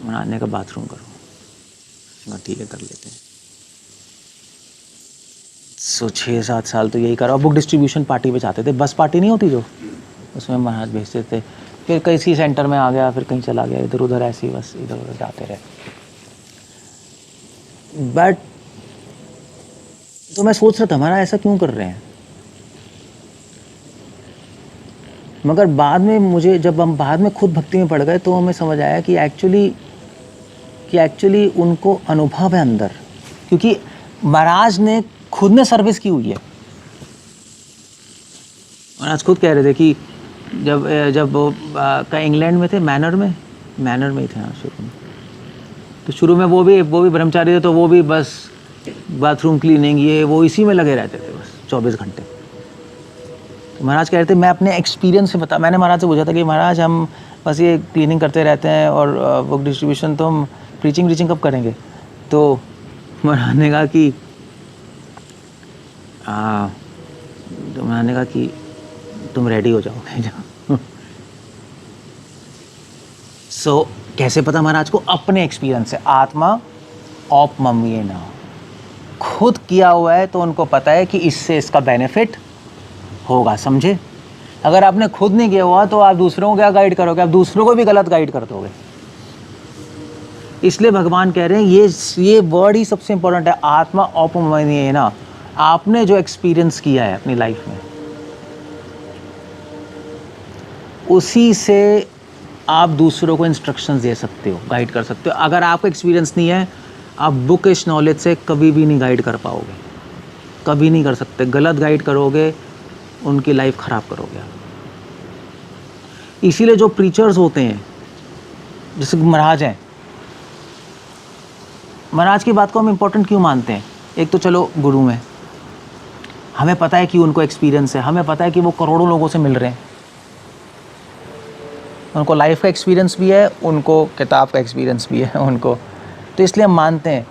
Speaker 1: मनाने का बाथरूम करो, ठीक है कर लेते हैं। 6-7 साल तो यही करा। बुक डिस्ट्रीब्यूशन पार्टी पे जाते थे, बस पार्टी नहीं होती जो, उसमें महाराज भेजते थे। फिर किसी सेंटर में आ गया, फिर कहीं चला गया, इधर उधर ऐसे ही बस इधर उधर जाते रहे। बट तो मैं सोच रहा था हमारा ऐसा क्यों कर रहे हैं। मगर बाद में जब हम बाद में खुद भक्ति में पड़ गए तो हमें समझ आया कि एक्चुअली उनको अनुभव है अंदर, क्योंकि महाराज ने खुद ने सर्विस की हुई है। महाराज खुद कह रहे थे कि जब वो इंग्लैंड में थे, मैनर में ही थे शुरू में। तो शुरू में वो भी ब्रह्मचारी थे, तो वो भी बस बाथरूम क्लीनिंग ये वो इसी में लगे रहते थे बस 24 घंटे। महाराज कह रहे थे मैं अपने एक्सपीरियंस से बता, मैंने महाराज से पूछा था कि महाराज हम बस ये क्लीनिंग करते रहते हैं और बुक डिस्ट्रीब्यूशन, तो हम प्रीचिंग कब करेंगे? तो महाराज ने कहा कि तो महाराज ने कहा कि तुम रेडी हो जाओ। सो कैसे पता महाराज को? अपने एक्सपीरियंस से। आत्मा औपमन्येन, खुद किया हुआ है तो उनको पता है कि इससे इसका बेनिफिट होगा, समझे? अगर आपने खुद नहीं किया हुआ तो आप दूसरों को क्या गाइड करोगे? आप दूसरों को भी गलत गाइड कर दोगे। इसलिए भगवान कह रहे हैं ये वर्ड ही सबसे इंपॉर्टेंट है, आत्मा औपमन्येन। आपने जो एक्सपीरियंस किया है अपनी लाइफ में, उसी से आप दूसरों को इंस्ट्रक्शंस दे सकते हो, गाइड कर सकते हो। अगर आपका एक्सपीरियंस नहीं है, आप बुकिश नॉलेज से कभी भी नहीं गाइड कर पाओगे, कभी नहीं कर सकते। गलत गाइड करोगे, उनकी लाइफ ख़राब करोगे आप। इसीलिए जो प्रीचर्स होते हैं, जैसे महाराज हैं, महाराज की बात को हम इम्पोर्टेंट क्यों मानते हैं? एक तो चलो गुरु में हमें पता है कि उनको एक्सपीरियंस है, हमें पता है कि वो करोड़ों लोगों से मिल रहे हैं, उनको लाइफ का एक्सपीरियंस भी है, उनको किताब का एक्सपीरियंस भी है उनको, तो इसलिए हम मानते हैं।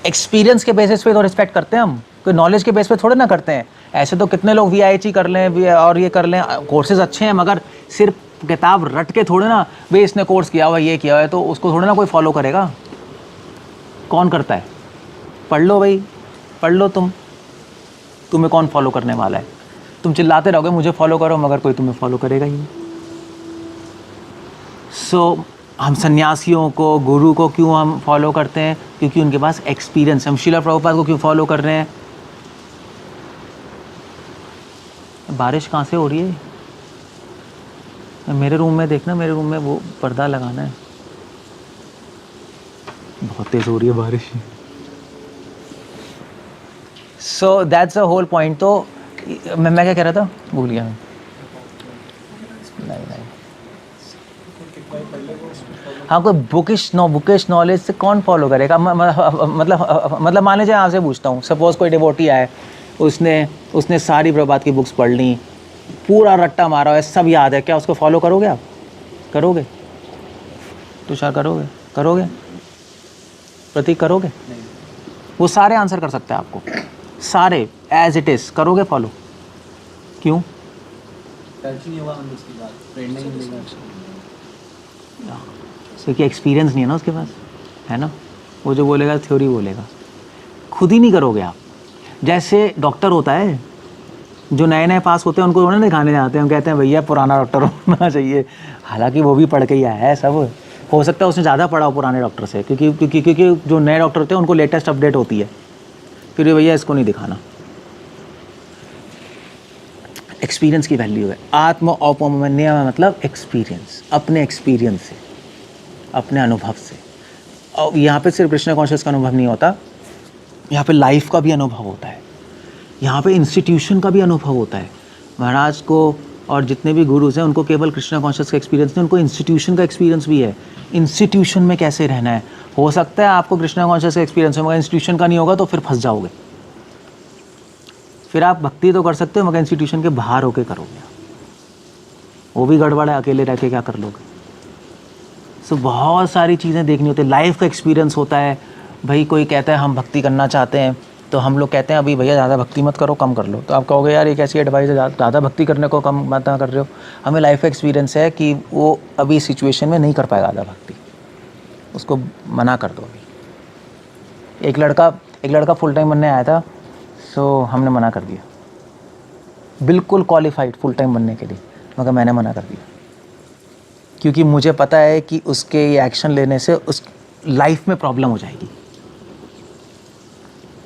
Speaker 1: एक्सपीरियंस के बेसिस पे तो रिस्पेक्ट करते हैं हम, कोई नॉलेज के बेस पे थोड़े ना करते हैं। ऐसे तो कितने लोग VIH कर लें और ये कर लें, कोर्सेज अच्छे हैं, मगर सिर्फ किताब रट के थोड़े ना, भाई इसने कोर्स किया हुआ है, ये किया हुआ है, तो उसको थोड़े ना कोई फॉलो करेगा। कौन करता है? पढ़ लो भाई, पढ़ लो तुम्हें कौन फॉलो करने वाला है? तुम चिल्लाते रहोगे मुझे फॉलो करो, मगर कोई तुम्हें फॉलो करेगा ही नहीं। सो हम सन्यासियों को, गुरु को क्यों हम फॉलो करते हैं? क्योंकि उनके पास एक्सपीरियंस है। हम श्रील प्रभुपाद को क्यों फॉलो कर रहे हैं? बारिश कहाँ से हो रही है? मेरे रूम में देखना, मेरे रूम में वो पर्दा लगाना है, बहुत तेज़ हो रही है बारिश। So that's a whole point. तो मैं क्या कह रहा था, भूल गया। नहीं हाँ, कोई बुकिश नॉलेज से कौन फॉलो करेगा? मतलब मान लीजिए आपसे पूछता हूँ, सपोज़ कोई डिवोटी आए, उसने सारी प्रभात की बुक्स पढ़ ली, पूरा रट्टा मारा है, सब याद है, क्या उसको फॉलो करोगे आप? करोगे? तुषार करोगे? प्रतीक करोगे? वो सारे आंसर कर सकते हैं आपको, सारे एज इट इज़ करोगे फॉलो? क्यों? क्योंकि एक्सपीरियंस नहीं है ना उसके पास, है ना? वो जो बोलेगा थ्योरी बोलेगा, खुद ही नहीं करोगे आप। जैसे डॉक्टर होता है, जो नए पास होते हैं उनको उन्होंने दिखाने जाते हैं, हम कहते हैं भैया पुराना डॉक्टर होना चाहिए, हालांकि वो भी पढ़ के ही आया है, सब हो सकता है उसने ज़्यादा पढ़ा हो पुराने डॉक्टर से, क्योंकि जो नए डॉक्टर होते हैं उनको लेटेस्ट अपडेट होती है, फिर भैया इसको नहीं दिखाना। एक्सपीरियंस की वैल्यू है। आत्म औपमन्य मतलब एक्सपीरियंस, अपने एक्सपीरियंस से, अपने अनुभव से। और यहाँ पे सिर्फ कृष्ण कॉन्शियस का अनुभव नहीं होता, यहाँ पे लाइफ का भी अनुभव होता है, यहाँ पे इंस्टीट्यूशन का भी अनुभव होता है। महाराज को और जितने भी गुरुज हैं उनको केवल कृष्ण कॉन्शियस का एक्सपीरियंस नहीं, उनको इंस्टीट्यूशन का एक्सपीरियंस भी है। इंस्टीट्यूशन में कैसे रहना है, हो सकता है आपको कृष्ण कॉन्शियस का एक्सपीरियंस है, मगर इंस्टीट्यूशन का नहीं होगा तो फिर फंस जाओगे। फिर आप भक्ति तो कर सकते हो, मगर इंस्टीट्यूशन के बाहर होके करोगे, वो भी गड़बड़ है, अकेले रह के क्या कर लोगे? सो बहुत सारी चीज़ें देखनी होती है। लाइफ का एक्सपीरियंस होता है। भाई कोई कहता है हम भक्ति करना चाहते हैं, तो हम लोग कहते हैं अभी भैया ज़्यादा भक्ति मत करो, कम कर लो। तो आप कहोगे यार ये कैसी एडवाइस है, ज़्यादा भक्ति करने को कम मत कर रहे हो। हमें लाइफ का एक्सपीरियंस है कि वो अभी सिचुएशन में नहीं कर पाएगा ज़्यादा भक्ति, उसको मना कर दो अभी। एक लड़का फुल टाइम बनने आया था, सो हमने मना कर दिया, बिल्कुल क्वालिफाइड फुल टाइम बनने के लिए, मगर मैंने मना कर दिया, क्योंकि मुझे पता है कि उसके ये एक्शन लेने से उस लाइफ में प्रॉब्लम हो जाएगी।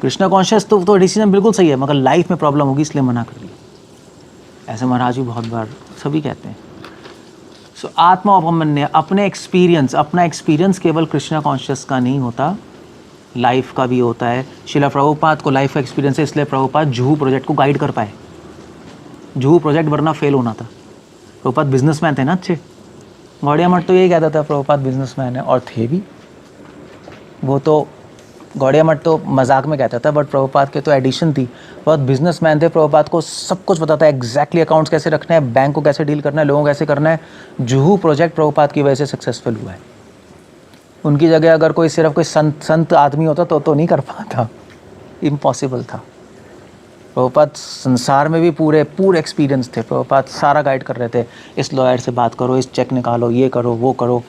Speaker 1: कृष्णा कॉन्शियस तो डिसीजन बिल्कुल सही है, मगर लाइफ में प्रॉब्लम होगी, इसलिए मना कर दिया। ऐसे महाराज भी बहुत बार सभी कहते हैं। सो आत्मा औपमन्य, अपने एक्सपीरियंस, अपना एक्सपीरियंस केवल कृष्णा कॉन्शियस का नहीं होता, लाइफ का भी होता है। श्रील प्रभुपाद को लाइफ का एक्सपीरियंस है, इसलिए प्रभुपाद जुहू प्रोजेक्ट को गाइड कर पाए। जुहू प्रोजेक्ट वरना फेल होना था। प्रभुपाद बिजनेसमैन थे ना अच्छे, गौड़िया मठ तो यही कहता था प्रभुपाद बिजनेसमैन है, और थे भी। वो तो गौड़िया मठ तो मजाक में कहता था, बट प्रभुपाद के तो एडिशन थी। बहुत बिजनेसमैन थे, प्रभुपाद को सब कुछ पता था, एग्जैक्टली अकाउंट्स कैसे रखना है, बैंक को कैसे डील करना है, लोगों को कैसे करना है। जुहू प्रोजेक्ट प्रभुपाद की वजह से सक्सेसफुल हुआ है। उनकी जगह अगर कोई सिर्फ कोई संत आदमी होता तो नहीं कर पाता, इम्पॉसिबल था। प्रभुपाद संसार में भी पूरे एक्सपीरियंस थे। प्रभुपाद सारा गाइड कर रहे थे, इस लॉयर से बात करो, इस चेक निकालो, ये करो, वो करो।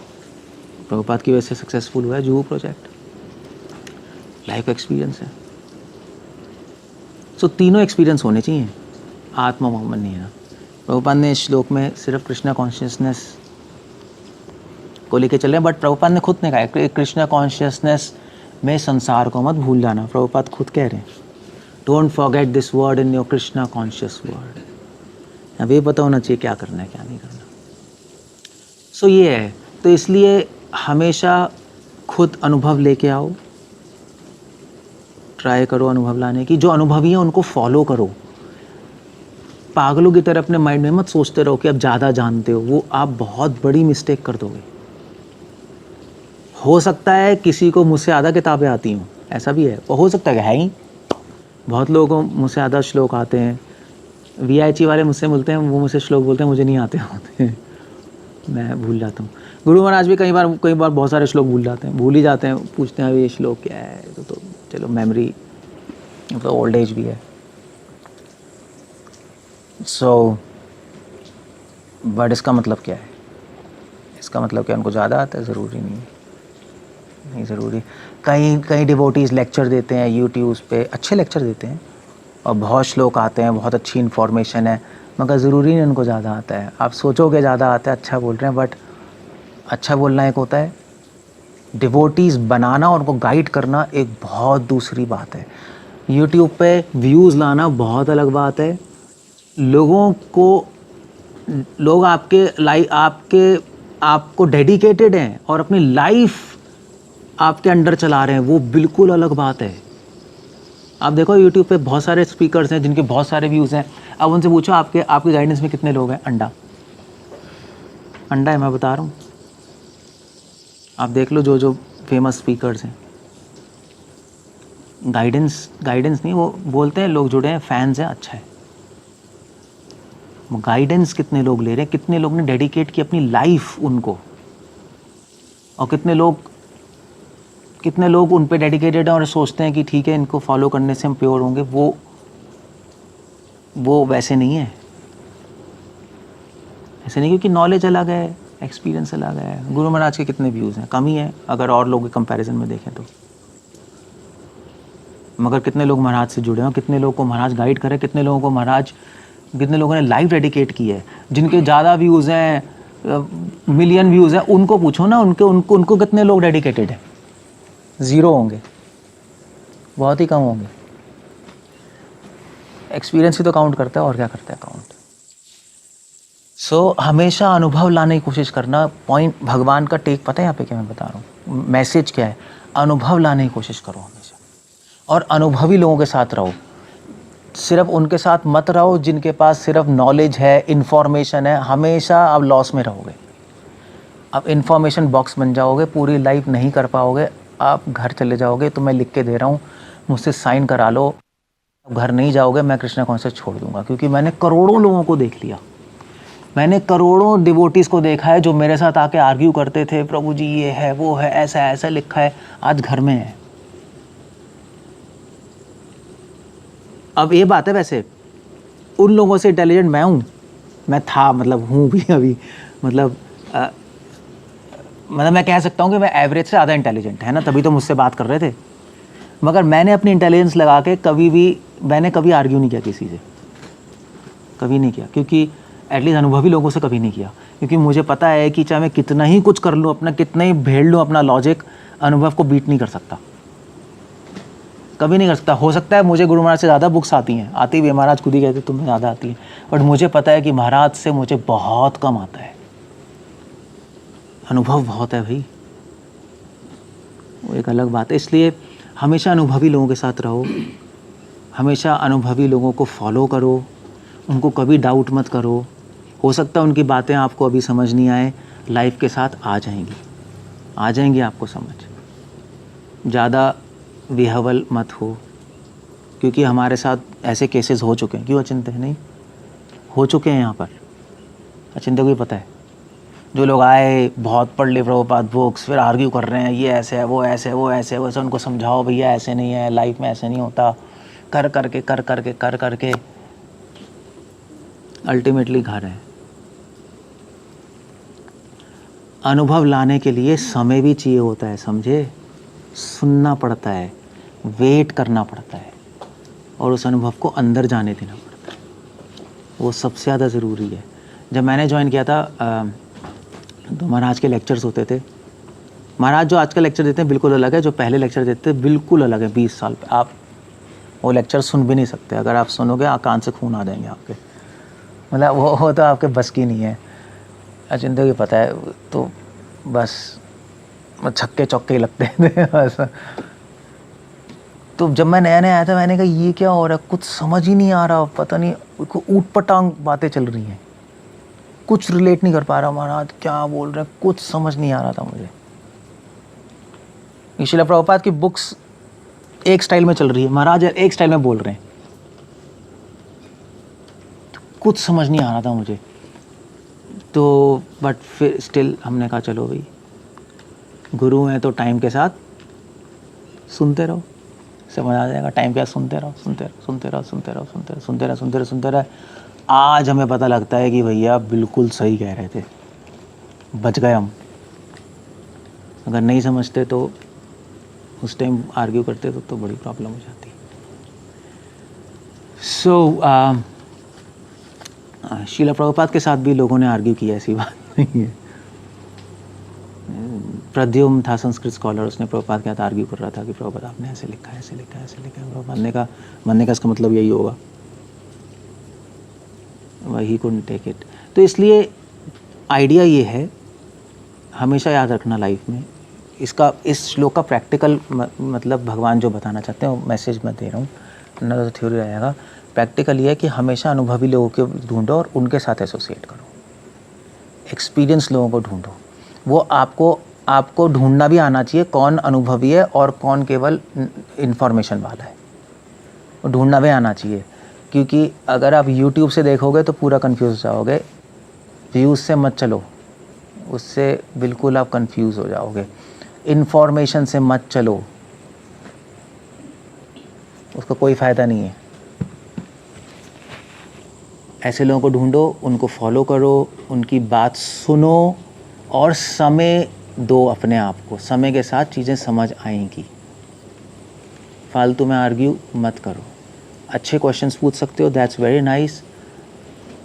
Speaker 1: प्रभुपाद की वजह से सक्सेसफुल हुआ है जुहू प्रोजेक्ट। लाइफ एक्सपीरियंस है। सो तीनों एक्सपीरियंस होने चाहिए, आत्मा मोहम्मद नहीं है। प्रभुपाद ने इस श्लोक में सिर्फ कृष्णा कॉन्शियसनेस को लेके चल रहे हैं, बट प्रभुपाद ने खुद ने कहा है कृष्णा कॉन्शियसनेस में संसार को मत भूल जाना। प्रभुपाद खुद कह रहे हैं, don't forget this word in your Krishna conscious word. अब ये पता होना चाहिए क्या करना है क्या नहीं करना। सो ये है, तो इसलिए हमेशा खुद अनुभव लेके आओ, ट्राई करो अनुभव लाने की। जो अनुभवी हैं उनको फॉलो करो। पागलों की तरह अपने माइंड में मत सोचते रहो कि आप ज़्यादा जानते हो, वो आप बहुत बड़ी मिस्टेक कर दोगे। हो सकता है किसी को मुझसे ज़्यादा किताबें आती हों, ऐसा भी है, और हो सकता है ही। बहुत लोगों को मुझसे ज़्यादा श्लोक आते हैं। वीआईची वाले मुझसे मिलते हैं, वो मुझसे श्लोक बोलते हैं, मुझे नहीं आते होते हैं, मैं भूल जाता हूँ। गुरु महाराज भी कई बार बहुत सारे श्लोक भूल ही जाते हैं, पूछते हैं अभी ये श्लोक क्या है, तो चलो मेमोरी तो ओल्ड एज भी है। सो बट इसका मतलब क्या है? इसका मतलब क्या उनको ज़्यादा आता है? ज़रूरी नहीं ज़रूरी। कई डिवोटीज़ लेक्चर देते हैं यूट्यूब पे, अच्छे लेक्चर देते हैं और बहुत श्लोक आते हैं, बहुत अच्छी इन्फॉर्मेशन है, मगर ज़रूरी नहीं उनको ज़्यादा आता है। आप सोचोगे ज़्यादा आता है, अच्छा बोल रहे हैं, बट अच्छा बोलना एक होता है, डिवोटीज़ बनाना और उनको गाइड करना एक बहुत दूसरी बात है। यूट्यूब पे व्यूज़ लाना बहुत अलग बात है। लोग आपको डेडिकेटेड हैं और अपनी लाइफ आपके अंडर चला रहे हैं, वो बिल्कुल अलग बात है। आप देखो यूट्यूब पे बहुत सारे स्पीकर्स हैं जिनके बहुत सारे व्यूज़ हैं। अब उनसे पूछो आपके गाइडेंस में कितने लोग हैं? अंडा है, मैं बता रहा हूँ। आप देख लो जो फेमस स्पीकर्स हैं, गाइडेंस नहीं, वो बोलते हैं लोग जुड़े हैं, फैंस हैं, अच्छा है। गाइडेंस कितने लोग ले रहे हैं, कितने लोग ने डेडिकेट की अपनी लाइफ उनको, और कितने लोग उन पे डेडिकेटेड हैं और सोचते हैं कि ठीक है इनको फॉलो करने से हम प्योर होंगे। वो वैसे नहीं है, ऐसे नहीं, क्योंकि नॉलेज अलग है, एक्सपीरियंस अलग है। गुरु महाराज के कितने व्यूज़ हैं? कम ही है अगर और लोगों के कंपैरिजन में देखें तो। मगर कितने लोग महाराज से जुड़े हैं, कितने लोगों को महाराज गाइड करे, कितने लोगों ने लाइफ डेडिकेट की है। जिनके ज़्यादा व्यूज़ हैं, मिलियन व्यूज़ हैं, उनको पूछो ना, उनको कितने लोग डेडिकेटेड हैं? ज़ीरो होंगे, बहुत ही कम होंगे। एक्सपीरियंस ही तो काउंट करता है, और क्या करता है काउंट। सो हमेशा अनुभव लाने की कोशिश करना। पॉइंट भगवान का टेक पता है यहाँ पे क्या मैं बता रहा हूँ, मैसेज क्या है? अनुभव लाने की कोशिश करो हमेशा, और अनुभवी लोगों के साथ रहो। सिर्फ उनके साथ मत रहो जिनके पास सिर्फ नॉलेज है, इन्फॉर्मेशन है। हमेशा आप लॉस में रहोगे, आप इन्फॉर्मेशन बॉक्स बन जाओगे, पूरी लाइफ नहीं कर पाओगे, आप घर चले जाओगे। तो मैं लिख के दे रहा हूँ, मुझसे साइन करा लो। घर नहीं जाओगे, मैं कृष्णा कॉन्शियस छोड़ दूंगा, क्योंकि मैंने करोड़ों लोगों को देख लिया। मैंने करोड़ों डिवोटीज़ को देखा है जो मेरे साथ आके आर्ग्यू करते थे, प्रभु जी ये है, वो है, ऐसा लिखा है, आज घर में है। अब ये बात है, वैसे उन लोगों से इंटेलिजेंट मैं हूँ, मैं था, मतलब हूँ भी अभी, मतलब मैं कह सकता हूँ कि मैं एवरेज से ज़्यादा इंटेलिजेंट है ना, तभी तो मुझसे बात कर रहे थे। मगर मैंने अपनी इंटेलिजेंस लगा के मैंने कभी आर्ग्यू नहीं किया किसी से, कभी नहीं किया, क्योंकि एटलीस्ट अनुभवी लोगों से कभी नहीं किया। क्योंकि मुझे पता है कि चाहे मैं कितना ही कुछ कर लूँ, अपना कितना ही भेड़ लूँ, अपना लॉजिक अनुभव को बीट नहीं कर सकता, कभी नहीं कर सकता। हो सकता है मुझे गुरु महाराज से ज़्यादा बुक्स आती भी है, महाराज खुद ही कहते तुम्हें ज़्यादा आती है, बट मुझे पता है कि महाराज से मुझे बहुत कम आता है। अनुभव बहुत है भाई, वो एक अलग बात है। इसलिए हमेशा अनुभवी लोगों के साथ रहो, हमेशा अनुभवी लोगों को फॉलो करो, उनको कभी डाउट मत करो। हो सकता है उनकी बातें आपको अभी समझ नहीं आए, लाइफ के साथ आ जाएंगी आपको समझ। ज़्यादा विहवल मत हो, क्योंकि हमारे साथ ऐसे केसेस हो चुके हैं। क्यों अचिंत्य नहीं हो चुके हैं यहाँ पर? अचिंत्य को भी पता है। जो लोग आए, बहुत पढ़ लिए प्रभुपाद बुक्स, फिर आर्ग्यू कर रहे हैं, ये ऐसे है, वो ऐसे है, वो ऐसे है, वैसे। उनको समझाओ भैया ऐसे नहीं है, लाइफ में ऐसे नहीं होता। कर करके अल्टीमेटली घर है। अनुभव लाने के लिए समय भी चाहिए होता है, समझे? सुनना पड़ता है, वेट करना पड़ता है, और उस अनुभव को अंदर जाने देना पड़ता है। वो सबसे ज़्यादा ज़रूरी है। जब मैंने ज्वाइन किया था तो महाराज के लेक्चर्स होते थे। महाराज जो आज का लेक्चर देते हैं बिल्कुल अलग है, जो पहले लेक्चर देते थे बिल्कुल अलग है। 20 साल पे आप वो लेक्चर सुन भी नहीं सकते। अगर आप सुनोगे कान से खून आ जाएंगे आपके, मतलब वो तो आपके बस की नहीं है। अचिंत्य को पता है, तो बस छक्के चौके ही लगते थे बस। तो जब मैं नया नया आया था, मैंने कहा ये क्या हो रहा है, कुछ समझ ही नहीं आ रहा, पता नहीं ऊट पटांग बातें चल रही हैं, कुछ रिलेट नहीं कर पा रहा। महाराज क्या बोल रहे हैं, कुछ समझ नहीं आ रहा था मुझे। श्रील प्रभुपाद की बुक्स एक स्टाइल में चल रही है, महाराज एक स्टाइल में बोल रहे हैं, तो कुछ समझ नहीं आ रहा था मुझे। तो बट फिर स्टिल हमने कहा चलो भाई, गुरु हैं तो टाइम के साथ सुनते रहो, समझ आ जाएगा। टाइम के साथ सुनते रहो। आज हमें पता लगता है कि भैया बिल्कुल सही कह रहे थे, बच गए हम। अगर नहीं समझते तो उस टाइम आर्ग्यू करते तो बड़ी प्रॉब्लम हो जाती। श्रील प्रभुपाद के साथ भी लोगों ने आर्ग्यू किया, ऐसी बात नहीं है। प्रद्युम्न था संस्कृत स्कॉलर, उसने प्रभुपाद के साथ आर्ग्यू कर रहा था कि प्रभुपाद आपने ऐसे लिखा है। प्रभुपाद ने कहा, मानने का इसका मतलब यही होगा। He couldn't take it. तो इसलिए आइडिया ये है, हमेशा याद रखना लाइफ में, इस श्लोक का प्रैक्टिकल मतलब भगवान जो बताना चाहते हैं वो मैसेज मैं दे रहा हूँ, ना तो थ्योरी रहेगा। प्रैक्टिकल ये है कि हमेशा अनुभवी लोगों के ढूंढो और उनके साथ एसोसिएट करो, एक्सपीरियंस लोगों को ढूंढो। वो आपको ढूंढना भी आना चाहिए कौन अनुभवी है और कौन केवल इंफॉर्मेशन वाला है, वो ढूंढना भी आना चाहिए। क्योंकि अगर आप YouTube से देखोगे तो पूरा कंफ्यूज हो जाओगे। व्यूज़ से मत चलो, उससे बिल्कुल आप कंफ्यूज हो जाओगे। इन्फॉर्मेशन से मत चलो, उसका कोई फ़ायदा नहीं है। ऐसे लोगों को ढूंढो, उनको फॉलो करो, उनकी बात सुनो और समय दो अपने आप को। समय के साथ चीज़ें समझ आएंगी। फालतू में आर्ग्यू मत करो। अच्छे क्वेश्चंस पूछ सकते हो, दैट्स वेरी नाइस,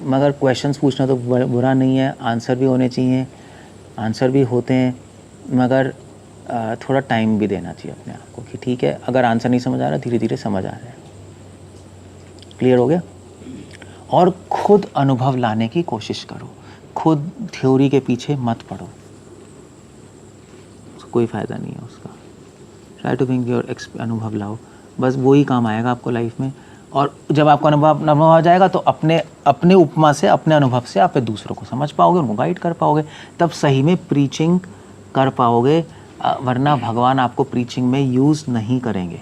Speaker 1: मगर क्वेश्चंस पूछना तो बुरा नहीं है। आंसर भी होने चाहिए, आंसर भी होते हैं, मगर थोड़ा टाइम भी देना चाहिए अपने आप को कि ठीक है, अगर आंसर नहीं समझ आ रहा, धीरे धीरे समझ आ रहा है। क्लियर हो गया? और खुद अनुभव लाने की कोशिश करो, खुद थ्योरी के पीछे मत पड़ो, कोई फ़ायदा नहीं है उसका। ट्राई टू बिंग योर अनुभव लाओ, बस वही काम आएगा आपको लाइफ में। और जब आपको अनुभव आ जाएगा तो अपने उपमा से, अपने अनुभव से आप दूसरों को समझ पाओगे, उनको गाइड कर पाओगे, तब सही में प्रीचिंग कर पाओगे। वरना भगवान आपको प्रीचिंग में यूज़ नहीं करेंगे।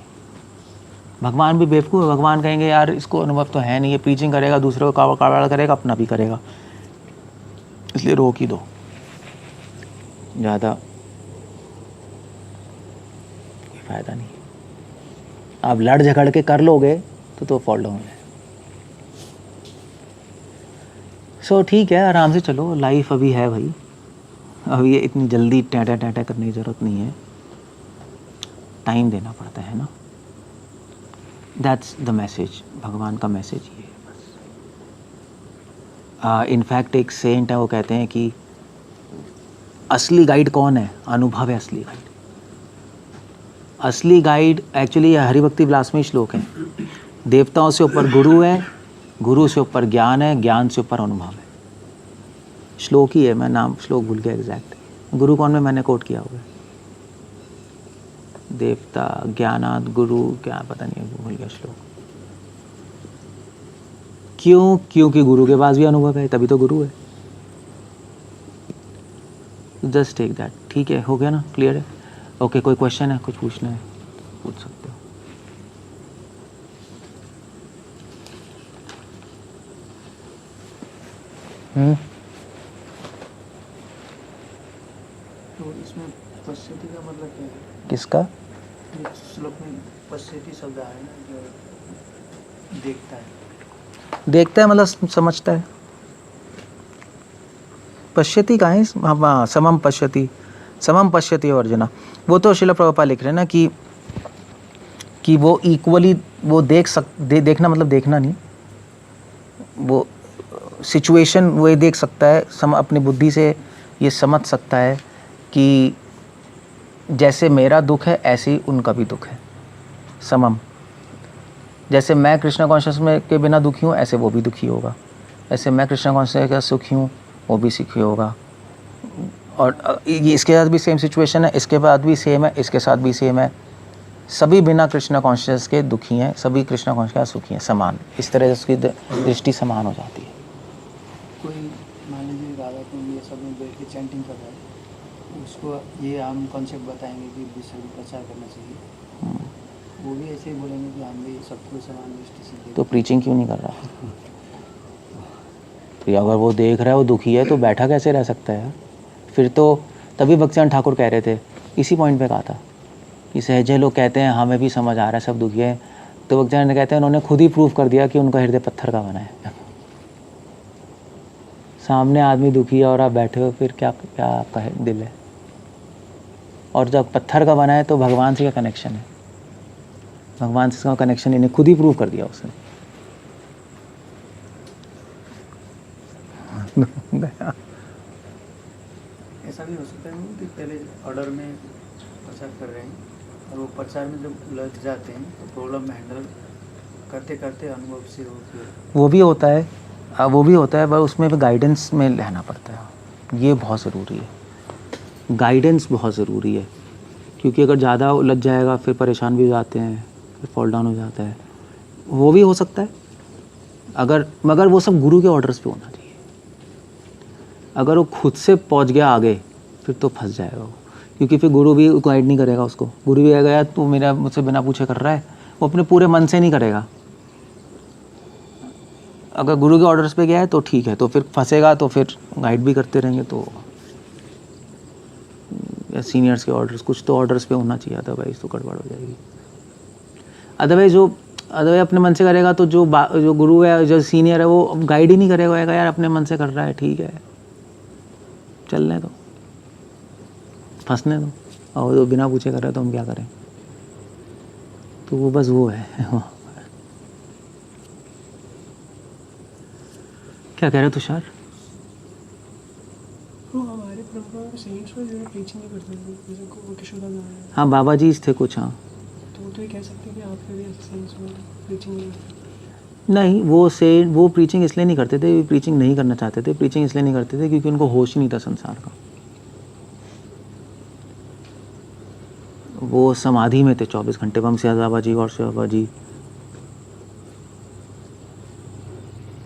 Speaker 1: भगवान भी बेवकूफ़ है, भगवान कहेंगे यार इसको अनुभव तो है नहीं, ये प्रीचिंग करेगा, दूसरों को कावड़ करेगा, अपना भी करेगा, इसलिए रोक ही दो। ज़्यादा कोई फ़ायदा नहीं। आप लड़ झगड़ के कर लोगे तो फॉल डाउन है। सो ठीक है, आराम से चलो, लाइफ अभी है भाई, अभी ये इतनी जल्दी टैटा टैटा करने की ज़रूरत नहीं है, टाइम देना पड़ता है ना। दैट्स द मैसेज, भगवान का मैसेज ये है बस। इनफैक्ट एक सेंट है, वो कहते हैं कि असली गाइड कौन है? अनुभव है असली गाइड। असली गाइड एक्चुअली हरिभक्ति विलास में श्लोक है, देवताओं से ऊपर गुरु है, गुरु से ऊपर ज्ञान है, ज्ञान से ऊपर अनुभव है। श्लोक ही है, मैं नाम श्लोक भूल गया एग्जैक्ट। गुरु कौन में मैंने कोट किया हुआ है, देवता ज्ञानाद गुरु, क्या पता नहीं, भूल गया श्लोक। क्यों? क्योंकि गुरु के पास भी अनुभव है, तभी तो गुरु है। Just take that. ठीक है, हो गया ना, क्लियर है? ओके, कोई क्वेश्चन है, कुछ पूछना है? पूछ सकते हो।
Speaker 2: तो इसमें पश्यति का मतलब क्या है?
Speaker 1: किसका?
Speaker 2: ये श्लोक में पश्यति शब्द है ना, जो देखता है।
Speaker 1: देखता है मतलब समझता है। पश्यति का है, हाँ, समम पश्यति अर्जुना। वो तो श्रील प्रभुपाद लिख रहे हैं ना कि वो इक्वली वो देखना मतलब देखना नहीं, वो सिचुएशन वो ये देख सकता है, अपनी बुद्धि से ये समझ सकता है कि जैसे मेरा दुख है ऐसे ही उनका भी दुख है, समम। जैसे मैं कृष्ण कॉन्शियस में के बिना दुखी हूँ ऐसे वो भी दुखी होगा, ऐसे मैं कृष्ण कॉन्शियस का सुखी हूँ वो भी सुखी होगा। और इसके साथ भी सेम सिचुएशन है, इसके बाद भी सेम है, इसके साथ भी सेम है। सभी बिना कृष्ण कॉन्शियस के दुखी हैं, सभी कृष्ण कॉन्शियस सुखी हैं, समान। इस तरह से उसकी दृष्टि समान हो जाती है।
Speaker 2: कोई मान लीजिए राधा को ये सब में बैठ के चैंटिंग कर रहा है, उसको ये हम कॉन्सेप्ट बताएंगे कि विश्व में प्रचार करना चाहिए, वो भी ऐसे ही बोलेंगे कि हम भी सबको समान दृष्टि से देखते
Speaker 1: तो प्रीचिंग क्यों नहीं कर रहा? तो अगर वो देख रहा है वो दुखी है तो बैठा कैसे रह सकता है? फिर तो तभी भक्तियान ठाकुर कह रहे थे, इसी पॉइंट पे कहा था कि सहजे लोग कहते हैं हमें भी समझ आ रहा है सब दुखी है, तो भक्तियान ने कहते हैं उन्होंने खुद ही प्रूव कर दिया कि उनका हृदय पत्थर का बना है। सामने आदमी दुखी है और आप बैठे हो, फिर क्या क्या आपका दिल है? और जब पत्थर का बना है तो भगवान से क्या कनेक्शन है? भगवान से इसका कनेक्शन इन्हें खुद ही प्रूव कर दिया उसने।
Speaker 2: ऐसा भी हो सकता है कि पहले ऑर्डर में प्रचार कर रहे हैं और वो प्रचार में जब उलझ जाते हैं तो प्रॉब्लम में हैंडल करते करते अनुभव से
Speaker 1: वो भी होता है, पर उसमें भी गाइडेंस में रहना पड़ता है। ये बहुत ज़रूरी है, गाइडेंस बहुत ज़रूरी है, क्योंकि अगर ज़्यादा उलझ जाएगा फिर परेशान भी हो जाते हैं, फिर फॉल डाउन हो जाता है। वो भी हो सकता है मगर वो सब गुरु के ऑर्डर्स पे होना चाहिए। अगर वो खुद से पहुंच गया आगे फिर तो फंस जाएगा वो, क्योंकि फिर गुरु भी गाइड नहीं करेगा उसको। गुरु भी आएगा यार तू मेरा मुझसे बिना पूछे कर रहा है, वो अपने पूरे मन से नहीं करेगा। अगर गुरु के ऑर्डर्स पे गया है तो ठीक है, तो फिर फंसेगा तो फिर गाइड भी करते रहेंगे। तो या सीनियर्स के ऑर्डर्स, कुछ तो ऑर्डर्स पे होना चाहिए, अदरवाइज तो गड़बड़ हो जाएगी। अदरवाइज अपने मन से करेगा तो जो गुरु है, जो सीनियर है, वो गाइड ही नहीं करेगा, यार अपने मन से कर रहा है, ठीक है चलने दो, फंसने दो। और वो बिना पूछे कर रहा है तो हम क्या करें? तो वो बस वो है। क्या कह रहे हो तुषार?
Speaker 3: हमारे परंपरा में सेंट्स में जो प्रीचिंग नहीं करते थे, जैसे वो किशोरदास महाराज।
Speaker 1: हाँ बाबा जी थे कुछ। हाँ
Speaker 3: तो ये कह सकते हैं कि आपके भी ऐसे सेंट्स में प्रीचिंग नहीं करते?
Speaker 1: नहीं, वो प्रीचिंग इसलिए नहीं करते थे, प्रीचिंग नहीं करना चाहते थे। प्रीचिंग इसलिए नहीं करते थे क्योंकि उनको होश ही नहीं था संसार का। वो समाधि में थे 24 घंटे। बमसियाज बाबा जी और शिव बाबा जी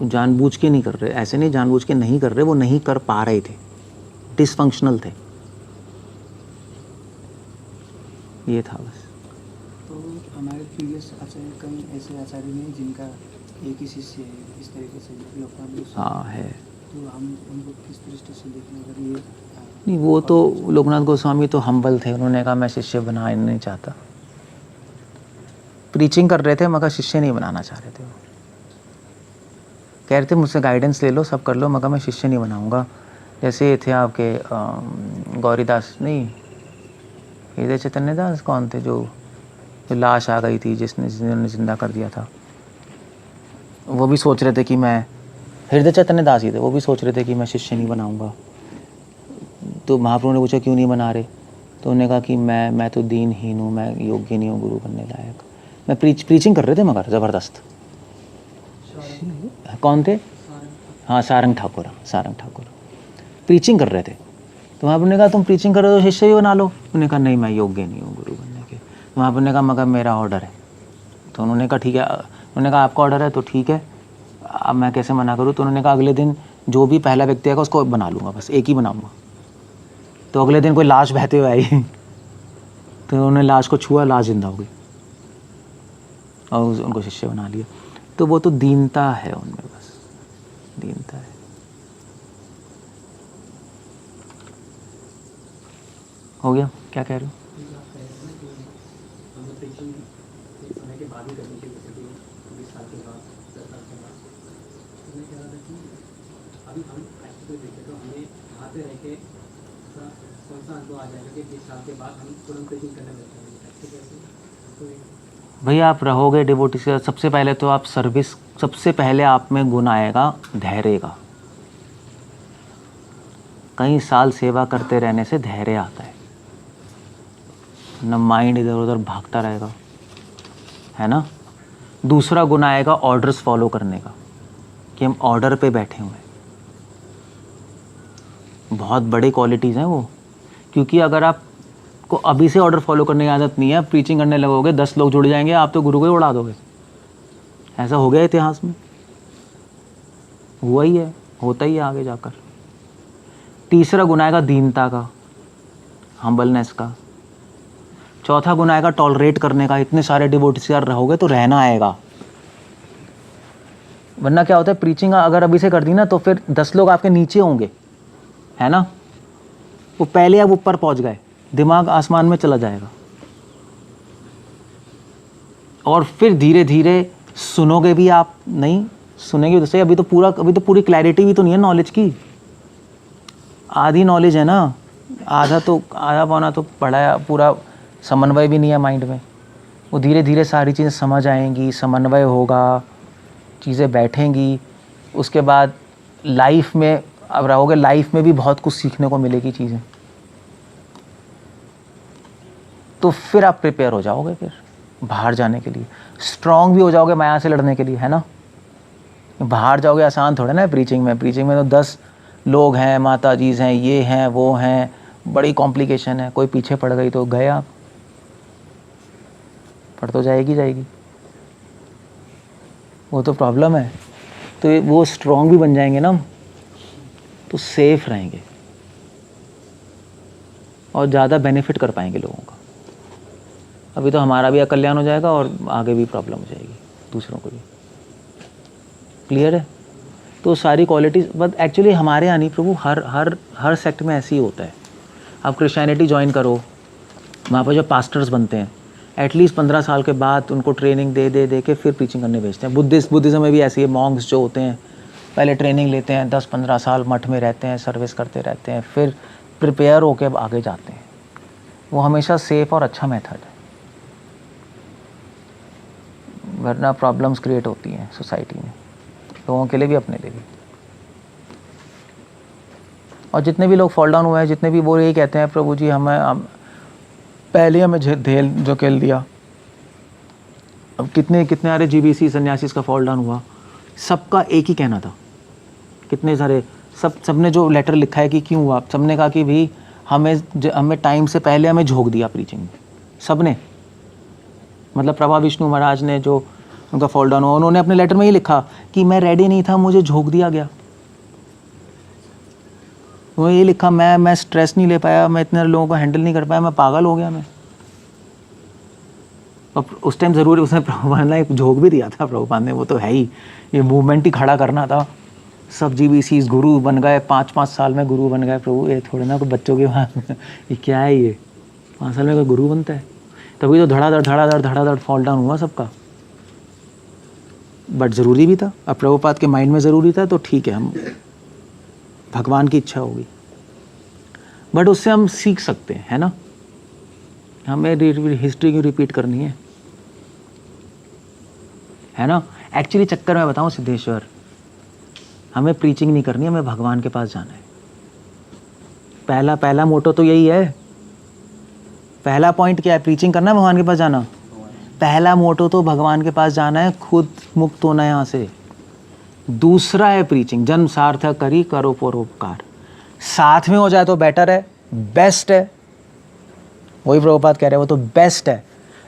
Speaker 1: जानबूझ के नहीं कर रहे, ऐसे नहीं जानबूझ के नहीं कर रहे, वो नहीं कर पा रहे थे, डिसफंक्शनल थे, ये था बस।
Speaker 2: तो हमारे प्रीवियस आचार्य कई ऐसे आचार्य नहीं जिनका एक ही शिष्य है इस तरीके से लोकनाथ।
Speaker 1: हाँ है।
Speaker 2: तो हम उनको किस दृष्टि से देखें? अगर ये
Speaker 1: नहीं, वो तो लोकनाथ गोस्वामी तो हम्बल थे, उन्होंने कहा मैं शिष्य बनाना नहीं चाहता। प्रीचिंग कर रहे थे मगर शिष्य नहीं बनाना चाह रहे थे। वो कह रहे थे मुझसे गाइडेंस ले लो, सब कर लो, मगर मैं शिष्य नहीं बनाऊंगा। जैसे थे आपके गौरीदास, नहीं हृदय चैतन्य दास, कौन थे जो लाश आ गई थी जिसने जिंदा कर दिया था, वो भी सोच रहे थे कि मैं, हृदय चैतन्य दास ही थे, वो भी सोच रहे थे कि मैं शिष्य नहीं बनाऊंगा। तो महाप्रभु ने पूछा क्यों नहीं बना रहे? तो उन्होंने कहा कि मैं तो दीनहीन हूँ, मैं योग्य नहीं हूँ गुरु बनने लायक। मैं प्रीचिंग कर रहे थे मगर ज़बरदस्त। कौन थे? हाँ सारंग ठाकुर प्रीचिंग कर रहे थे। तो महाप्रभु ने कहा तुम प्रीचिंग कर रहे हो तो शिष्य ही बना लो। उन्होंने कहा नहीं मैं योग्य नहीं हूँ गुरु बनने के। तो महाप्रभु ने कहा मगर मेरा ऑर्डर है। तो उन्होंने कहा ठीक है। उन्होंने कहा आपका ऑर्डर है तो ठीक है, अब मैं कैसे मना करूँ? तो उन्होंने कहा अगले दिन जो भी पहला व्यक्ति आएगा उसको बना लूँगा, बस एक ही बनाऊँगा। तो अगले दिन कोई लाश बहते हुए आई तो उन्होंने लाश को छुआ, लाश जिंदा हो गई। और उनको शिष्य बना लिया। तो वो तो दीनता है उनमें, बस दीनता है। हो गया? क्या कह रहे हो?
Speaker 4: समय के बाद ही करनी चाहिए, जैसे कि 20 साल के बाद, 10 साल के बाद। तो मैं कह रहा था कि अभी हम एक्चुअली देखें तो हमें यहाँ पे रह के थोड़ा कौन सा अनुभव आ जाएगा कि 20 साल के बाद हम तुरंत प्रीचिंग करने लगते हैं, एक्चुअली कैसे? तो
Speaker 1: भैया आप रहोगे डिवोटी से, सबसे पहले तो आप सर्विस, सबसे पहले आप में गुण आएगा धैर्य का। कई साल सेवा करते रहने से धैर्य आता है, न माइंड इधर उधर भागता रहेगा, है ना। दूसरा गुण आएगा ऑर्डर्स फॉलो करने का, कि हम ऑर्डर पे बैठे हुए हैं। बहुत बड़ी क्वालिटीज़ हैं वो, क्योंकि अगर आपको अभी से ऑर्डर फॉलो करने की आदत नहीं है, आप प्रीचिंग करने लगोगे, 10 लोग जुड़ जाएंगे, आप तो गुरु को ही उड़ा दोगे। ऐसा हो गया इतिहास में, हुआ ही है, होता ही है आगे जाकर। तीसरा गुण आएगा दीनता का, हम्बलनेस का। चौथा गुण आएगा टॉलरेट करने का। इतने सारे डिवोटीज यार रहोगे तो रहना आएगा, वरना क्या होता है, प्रीचिंग अगर अभी से कर दी ना तो फिर 10 लोग आपके नीचे होंगे, है ना। वो पहले आप ऊपर पहुंच गए, दिमाग आसमान में चला जाएगा। और फिर धीरे धीरे सुनोगे भी आप, नहीं सुनेंगे तो सही, अभी तो पूरी क्लैरिटी भी तो नहीं है नॉलेज की, आधी नॉलेज है ना, आधा पौना तो पढ़ा है, पूरा समन्वय भी नहीं है माइंड में। वो धीरे धीरे सारी चीज़ें समझ आएंगी, समन्वय होगा, चीज़ें बैठेंगी। उसके बाद लाइफ में अब रहोगे, लाइफ में भी बहुत कुछ सीखने को मिलेगी चीज़ें। तो फिर आप प्रिपेयर हो जाओगे, फिर बाहर जाने के लिए स्ट्रांग भी हो जाओगे, माया से लड़ने के लिए, है ना। बाहर जाओगे आसान थोड़ा ना है प्रीचिंग में तो 10 लोग हैं, माता जीज हैं, ये हैं वो हैं, बड़ी कॉम्प्लिकेशन है। कोई पीछे पड़ गई तो गए आप, पड़ तो जाएगी, वो तो प्रॉब्लम है। तो वो स्ट्रांग भी बन जाएंगे ना, तो सेफ रहेंगे और ज़्यादा बेनिफिट कर पाएंगे लोगों का। अभी तो हमारा भी अकल्याण हो जाएगा और आगे भी प्रॉब्लम हो जाएगी दूसरों को भी। क्लियर है? तो सारी क्वालिटीज़, बट एक्चुअली हमारे यहाँ नहीं प्रभु, हर सेक्ट में ऐसे ही होता है। आप क्रिश्चियनिटी ज्वाइन करो, वहाँ पर जो पास्टर्स बनते हैं एटलीस्ट 15 साल के बाद उनको ट्रेनिंग दे के फिर प्रीचिंग करने भेजते हैं। बुद्धिज़्म में भी ऐसी है, मॉन्क्स जो होते हैं पहले ट्रेनिंग लेते हैं, 10-15 साल मठ में रहते हैं, सर्विस करते रहते हैं, फिर प्रिपेयर होकर आगे जाते हैं। वो हमेशा सेफ और अच्छा मेथड है, वरना प्रॉब्लम्स क्रिएट होती हैं सोसाइटी में, लोगों के लिए भी अपने लिए भी। और जितने भी लोग फॉल डाउन हुए हैं, जितने भी वो यही कहते हैं प्रभु जी पहले हमें झकेल दिया। अब कितने सारे GBC सन्यासीस का फॉल डाउन हुआ, सबका एक ही कहना था। कितने सारे सबने जो लेटर लिखा है कि क्यों हुआ, सबने कहा कि भाई हमें टाइम से पहले हमें झोंक दिया प्रीचिंग में, सबने। मतलब प्रभा विष्णु महाराज ने जो उनका फॉल डाउन हुआ, उन्होंने अपने लेटर में ही लिखा कि मैं रेडी नहीं था, मुझे झोंक दिया गया। उन्होंने ये लिखा, मैं स्ट्रेस नहीं ले पाया, मैं इतने लोगों को हैंडल नहीं कर पाया, मैं पागल हो गया मैं। और उस टाइम ज़रूर उसने प्रभुपाद ने एक झोंक भी दिया था, प्रभुपाद ने, वो तो है ही, ये मूवमेंट ही खड़ा करना था। सब GBC गुरु बन गए, 5-5 साल में गुरु बन गए प्रभु। ये थोड़े ना कोई बच्चों के वहाँ ये क्या है, ये 5 साल में कोई गुरु बनता है? तभी तो धड़ाधड़ फॉल डाउन हुआ सबका। बट ज़रूरी भी था, अब प्रभुपाद के माइंड में ज़रूरी था, तो ठीक है, हम भगवान की इच्छा होगी। बट उससे हम सीख सकते हैं, है ना। हमें हिस्ट्री क्यों रिपीट करनी है ना। एक्चुअली चक्कर में बताऊं सिद्धेश्वर, हमें प्रीचिंग नहीं करनी है, हमें भगवान के पास जाना है। पहला मोटो तो यही है। पहला पॉइंट क्या है? प्रीचिंग करना है, भगवान के पास जाना। पहला मोटो तो भगवान के पास जाना है, खुद मुक्त होना है यहाँ से। दूसरा है प्रीचिंग, जन्म सार्थक करी करो परोपकार। साथ में हो जाए तो बेटर है, बेस्ट है। वही प्रभुपाद कह रहे हैं, वो तो बेस्ट है।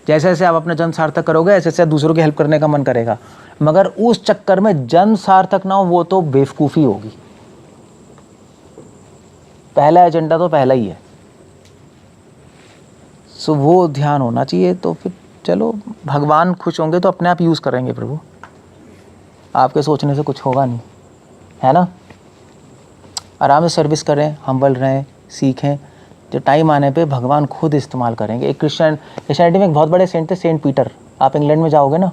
Speaker 1: जैसे जैसे आप अपना जन्म सार्थक करोगे, ऐसे ऐसे दूसरों की हेल्प करने का मन करेगा। मगर उस चक्कर में जन्म सार्थक ना हो, वो तो बेवकूफ़ी होगी। पहला एजेंडा तो पहला ही है, सो वो ध्यान होना चाहिए। तो फिर चलो भगवान खुश होंगे तो अपने आप यूज़ करेंगे प्रभु, आपके सोचने से कुछ होगा नहीं, है ना। आराम से सर्विस करें, हम्बल रहें, सीखें, जो टाइम आने पे भगवान खुद इस्तेमाल करेंगे। एक क्रिश्चियनिटी में एक बहुत बड़े सेंट थे, सेंट पीटर। आप इंग्लैंड में जाओगे ना,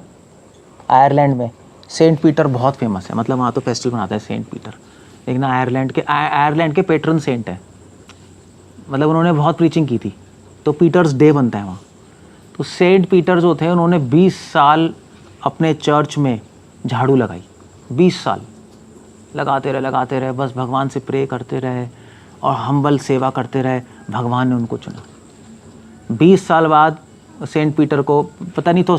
Speaker 1: आयरलैंड में सेंट पीटर बहुत फेमस है, मतलब वहाँ तो फेस्टिवल मनाता है सेंट पीटर। लेकिन आयरलैंड के पेट्रन सेंट है, मतलब उन्होंने बहुत प्रीचिंग की थी, तो पीटर्स डे बनता है वहाँ। तो सेंट पीटर जो थे उन्होंने 20 साल अपने चर्च में झाड़ू लगाई, 20 साल लगाते रहे, बस भगवान से प्रे करते रहे और हम्बल सेवा करते रहे। भगवान ने उनको चुना। 20 साल बाद सेंट पीटर को पता नहीं तो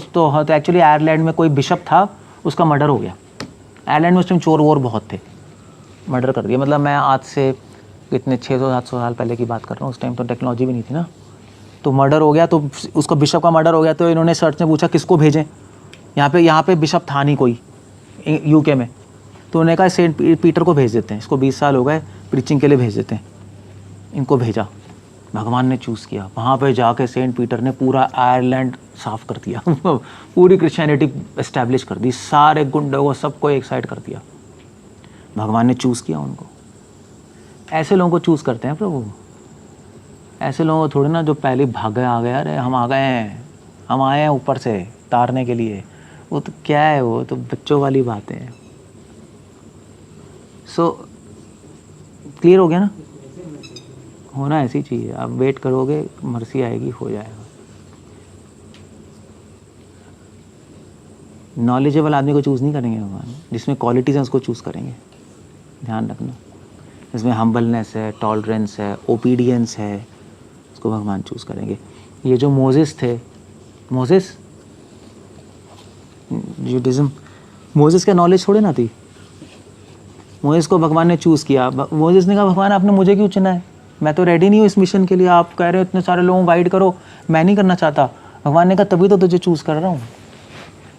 Speaker 1: एक्चुअली आयरलैंड में कोई बिशप था, उसका मर्डर हो गया। आयरलैंड में उस टाइम चोर वोर बहुत थे, मर्डर कर दिया। मतलब मैं आज से कितने 600-700 साल पहले की बात कर रहा हूँ, उस टाइम तो टेक्नोलॉजी भी नहीं थी ना। तो मर्डर हो गया, तो उसका बिशप का मर्डर हो गया, तो इन्होंने सर्च में पूछा किसको भेजें, यहाँ पे बिशप था नहीं कोई यूके में। तो उन्होंने कहा सेंट पीटर को भेज देते हैं, इसको 20 साल हो गए, प्रीचिंग के लिए भेज देते हैं। इनको भेजा, भगवान ने चूज़ किया। वहाँ पे जाके सेंट पीटर ने पूरा आयरलैंड साफ कर दिया पूरी क्रिश्चियनिटी एस्टैब्लिश कर दी, सारे गुंडों को सबको एक साइड कर दिया। भगवान ने चूज़ किया उनको। ऐसे लोगों को चूज़ करते हैं प्रभु, ऐसे लोगों को थोड़े ना जो पहले भागे आ गए, अरे हम आ गए हैं, हम आए हैं ऊपर से तारने के लिए। वो तो क्या है, वो तो बच्चों वाली बातें हैं। सो क्लियर हो गया ना, होना ऐसी चाहिए। आप वेट करोगे, मर्सी आएगी, हो जाएगा। नॉलेजेबल आदमी को चूज़ नहीं करेंगे भगवान, जिसमें क्वालिटीज़ हैं उसको चूज़ करेंगे, ध्यान रखना। इसमें हम्बलनेस है, टॉलरेंस है, ओबीडियंस है, उसको भगवान चूज़ करेंगे। ये जो मोजेस थे, मोजेस जुडिज्म, मोजेस का नॉलेज थोड़े ना थी। मोजेस को भगवान ने चूज़ किया। मोजेस ने कहा भगवान आपने मुझे क्यों चुना है, मैं तो रेडी नहीं हूँ इस मिशन के लिए, आप कह रहे हो इतने सारे लोगों को गाइड करो, मैं नहीं करना चाहता। भगवान ने कहा तभी तो तुझे चूज़ कर रहा हूँ,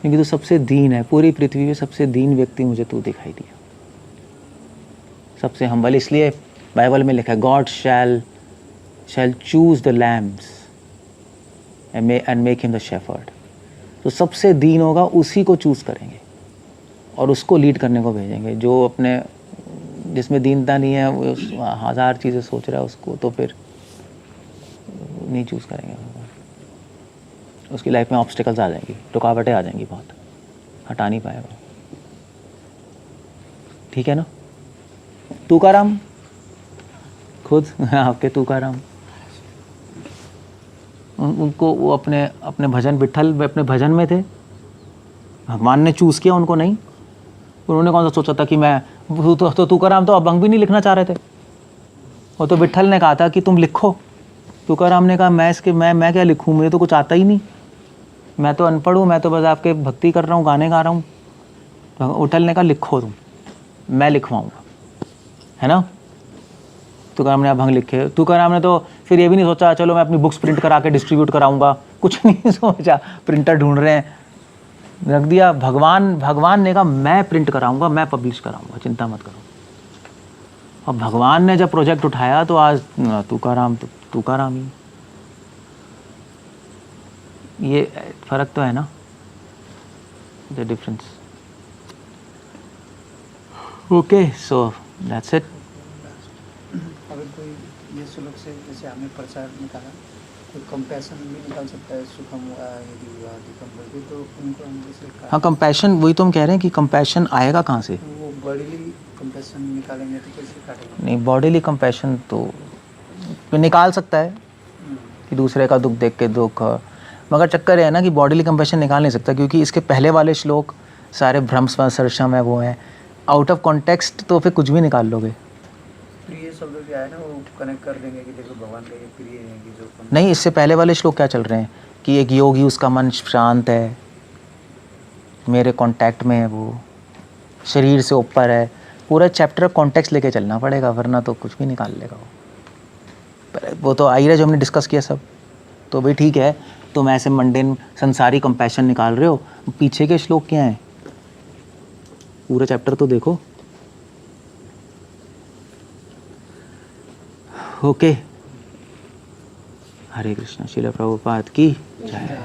Speaker 1: क्योंकि तू सबसे दीन है, पूरी पृथ्वी में सबसे दीन व्यक्ति मुझे तू दिखाई दिया, सबसे हम्बल। इसलिए बाइबल में लिखा है God shall choose the lambs and make him the shepherd. तो सबसे दीन होगा उसी को चूज़ करेंगे और उसको लीड करने को भेजेंगे। जो अपने जिसमें दीनता नहीं है, वो 1000 चीज़ें सोच रहा है, उसको तो फिर नहीं चूज़ करेंगे भगवान। उसकी लाइफ में ऑब्स्टिकल्स आ जाएंगी, रुकावटें आ जाएंगी, बहुत हटा नहीं पाएगा। ठीक है ना। तुकाराम खुद आपके तुकाराम, उनको वो अपने भजन विठल में अपने भजन में थे, भगवान ने चूज़ किया उनको नहीं। उन्होंने कौन सा सोचा था कि मैं तो तुकाराम तो अभंग भी नहीं लिखना चाह रहे थे, वो तो विठल ने कहा था कि तुम लिखो। तुकाराम ने कहा मैं क्या लिखूँ, मुझे तो कुछ आता ही नहीं, मैं तो अनपढ़ हूँ, मैं तो बस आपके भक्ति कर रहा हूँ, गाने गा रहा हूँ। विठल ने कहा लिखो तुम, मैं लिखवाऊँगा, है ना। तुकाराम ने अभंग लिखे। तुकाराम ने तो फिर ये भी नहीं सोचा चलो मैं अपनी बुक्स प्रिंट करा के डिस्ट्रीब्यूट कराऊंगा, कुछ नहीं सोचा, प्रिंटर ढूंढ रहे हैं, रख दिया। भगवान ने कहा मैं प्रिंट कराऊंगा, मैं पब्लिश कराऊंगा, चिंता मत करो। और भगवान ने जब प्रोजेक्ट उठाया तो आज तुकाराम ही। ये फर्क तो है ना, the difference. Okay, so that's it.
Speaker 2: अगर कोई ये श्लोक से जैसे हमें प्रचार निकाला, कोई कंपैशन भी निकाल सकता है, सुखम यदि विवादिकम बोल के, तो उनको हम जैसे
Speaker 1: हाँ, कंपैशन, वही तो हम कह रहे हैं कि कंपैशन आएगा कहाँ से।
Speaker 2: वो बॉडीली कंपैशन निकालेंगे तो कैसे काटेंगे।
Speaker 1: नहीं, बॉडीली कंपैशन तो निकाल सकता है कि दूसरे का दुख देख के दुख, मगर चक्कर है ना कि बॉडीली कंपैशन निकाल नहीं सकता, क्योंकि इसके पहले वाले श्लोक सारे भ्रम सरशम है, वो हैं आउट ऑफ कॉन्टेक्स्ट, तो फिर कुछ भी निकाल लोगे।
Speaker 2: प्रिय शब्द भी आया ना, वो कनेक्ट कर देंगे कि देखो भगवान का ये प्रिय है कि जो
Speaker 1: नहीं, इससे पहले वाले श्लोक क्या चल रहे हैं कि एक योगी उसका मन शांत है, मेरे कांटेक्ट में है, वो शरीर से ऊपर है। पूरा चैप्टर कॉन्टेक्स्ट लेके चलना पड़ेगा, वरना तो कुछ भी निकाल लेगा वो तो आई रहा जो हमने डिस्कस किया सब, तो भाई ठीक है। तुम ऐसे मंडेन संसारी कंपैशन निकाल रहे हो, पीछे के श्लोक क्या हैं, पूरा चैप्टर तो देखो। ओके, हरे कृष्ण। श्रील प्रभुपाद की जय।